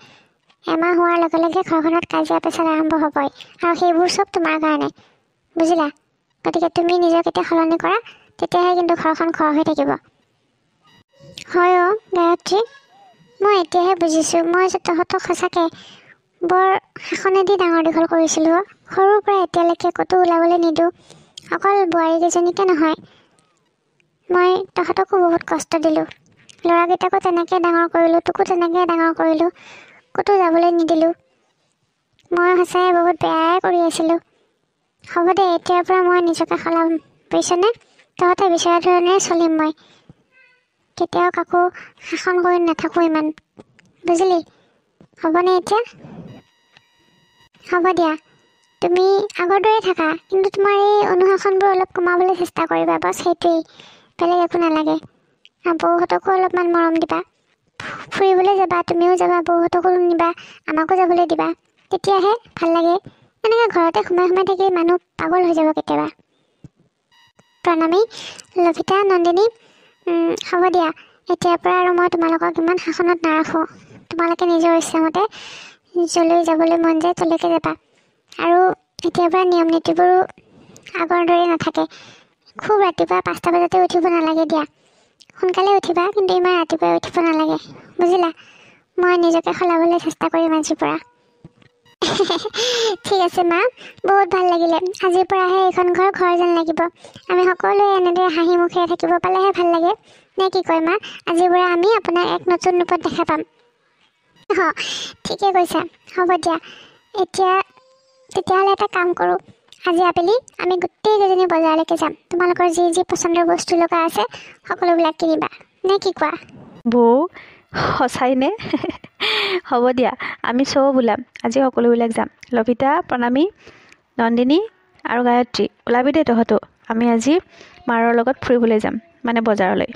Speaker 3: এমাহ হোৱাৰ লগে লগে ঘৰখনত কাজিয়া পেচাল আৰম্ভ হ'বই, আৰু সেইবোৰ চব তোমাৰ কাৰণে, বুজিলা? গতিকে তুমি নিজক এতিয়া সলনি কৰা, তেতিয়াহে কিন্তু ঘৰখন ঘৰ হৈ থাকিব। হয় অ' গায়ত্ৰী, মই এতিয়াহে বুজিছোঁ, মই যে তহঁতক সঁচাকৈ বৰ শাসনেদি ডাঙৰ দীঘল কৰিছিলোঁ। সৰুৰ পৰা এতিয়ালৈকে ক'তো ওলাবলৈ নিদিওঁ। অকল বোৱাৰীকেইজনীকে নহয়, মই তহঁতকো বহুত কষ্ট দিলোঁ। ল'ৰাকেইটাকো তেনেকৈ ডাঙৰ কৰিলোঁ, তোকো তেনেকৈ ডাঙৰ কৰিলোঁ, ক'তো যাবলৈ নিদিলোঁ। মই সঁচাই বহুত বেয়াই কৰি আছিলোঁ। হ'ব দে, এতিয়াৰ পৰা মই নিজকে সলাম, বুজিছনে? তহঁতে বিচৰা ধৰণে চলিম মই। কেতিয়াও কাকো শাসন কৰি নাথাকোঁ ইমান, বুজিলি? হ'বনে এতিয়া? হ'ব দিয়া, তুমি আগৰ দৰে থাকা, কিন্তু তোমাৰ এই অনুশাসনবোৰ অলপ কমাবলৈ চেষ্টা কৰিবা, বছ সেইটোৱেই, বেলেগ একো নালাগে। আৰু বৌহঁতকো অলপমান মৰম দিবা, ফুৰিবলৈ যাবা, তুমিও যাবা, বৌহঁতকো নিবা, আমাকো যাবলৈ দিবা, তেতিয়াহে ভাল লাগে। এনেকৈ ঘৰতে সোমাই সোমাই থাকি মানুহ পাগল হৈ যাব কেতিয়াবা। প্ৰণামী, লভিতা, নন্দিনী, হ'ব দিয়া, এতিয়াৰ পৰা আৰু মই তোমালোকক ইমান শাসনত নাৰাখোঁ। তোমালোকে নিজৰ ইচ্ছামতে যলৈ যাবলৈ মন যায় তলৈকে যাবা। আৰু এতিয়াৰ পৰা নিয়ম নীতিবোৰো আগৰ দৰে নাথাকে। খুব ৰাতিপুৱা 5টা বজাতে উঠিব নালাগে দিয়া, সোনকালে উঠিবা, কিন্তু ইমান ৰাতিপুৱাই উঠিব নালাগে, বুজিলা? মই নিজকে সলাবলৈ চেষ্টা কৰিম আজিৰ পৰা। ঠিক আছে মা, বহুত ভাল লাগিলে। আজিৰ পৰাহে এইখন ঘৰ যেন লাগিব। আমি সকলোৱে এনেদৰে হাঁহি মুখেৰে থাকিব পালেহে ভাল লাগে, নে কি কয় মা? আজিৰ পৰা আমি আপোনাক এক নতুন ৰূপত দেখা পাম। অঁ, ঠিকে কৈছা। হ'ব দিয়া, এতিয়া তেতিয়াহ'লে এটা কাম কৰোঁ, আজি আবেলি আমি গোটেইকেইজনী বজাৰলৈকে যাম। তোমালোকৰ যি যি পচন্দৰ বস্তু লগা আছে সকলোবিলাক কিনিবা, নে কি কোৱা?
Speaker 4: বৌ সঁচাইনে? হ'ব দিয়া, আমি চব ওলাম, আজি সকলোবিলাক যাম। লভিতা, প্ৰণামী, নন্দিনী আৰু গায়ত্ৰী, ওলাবি দেই তহঁতো। আমি আজি মাৰৰ লগত ফুৰিবলৈ যাম, মানে বজাৰলৈ।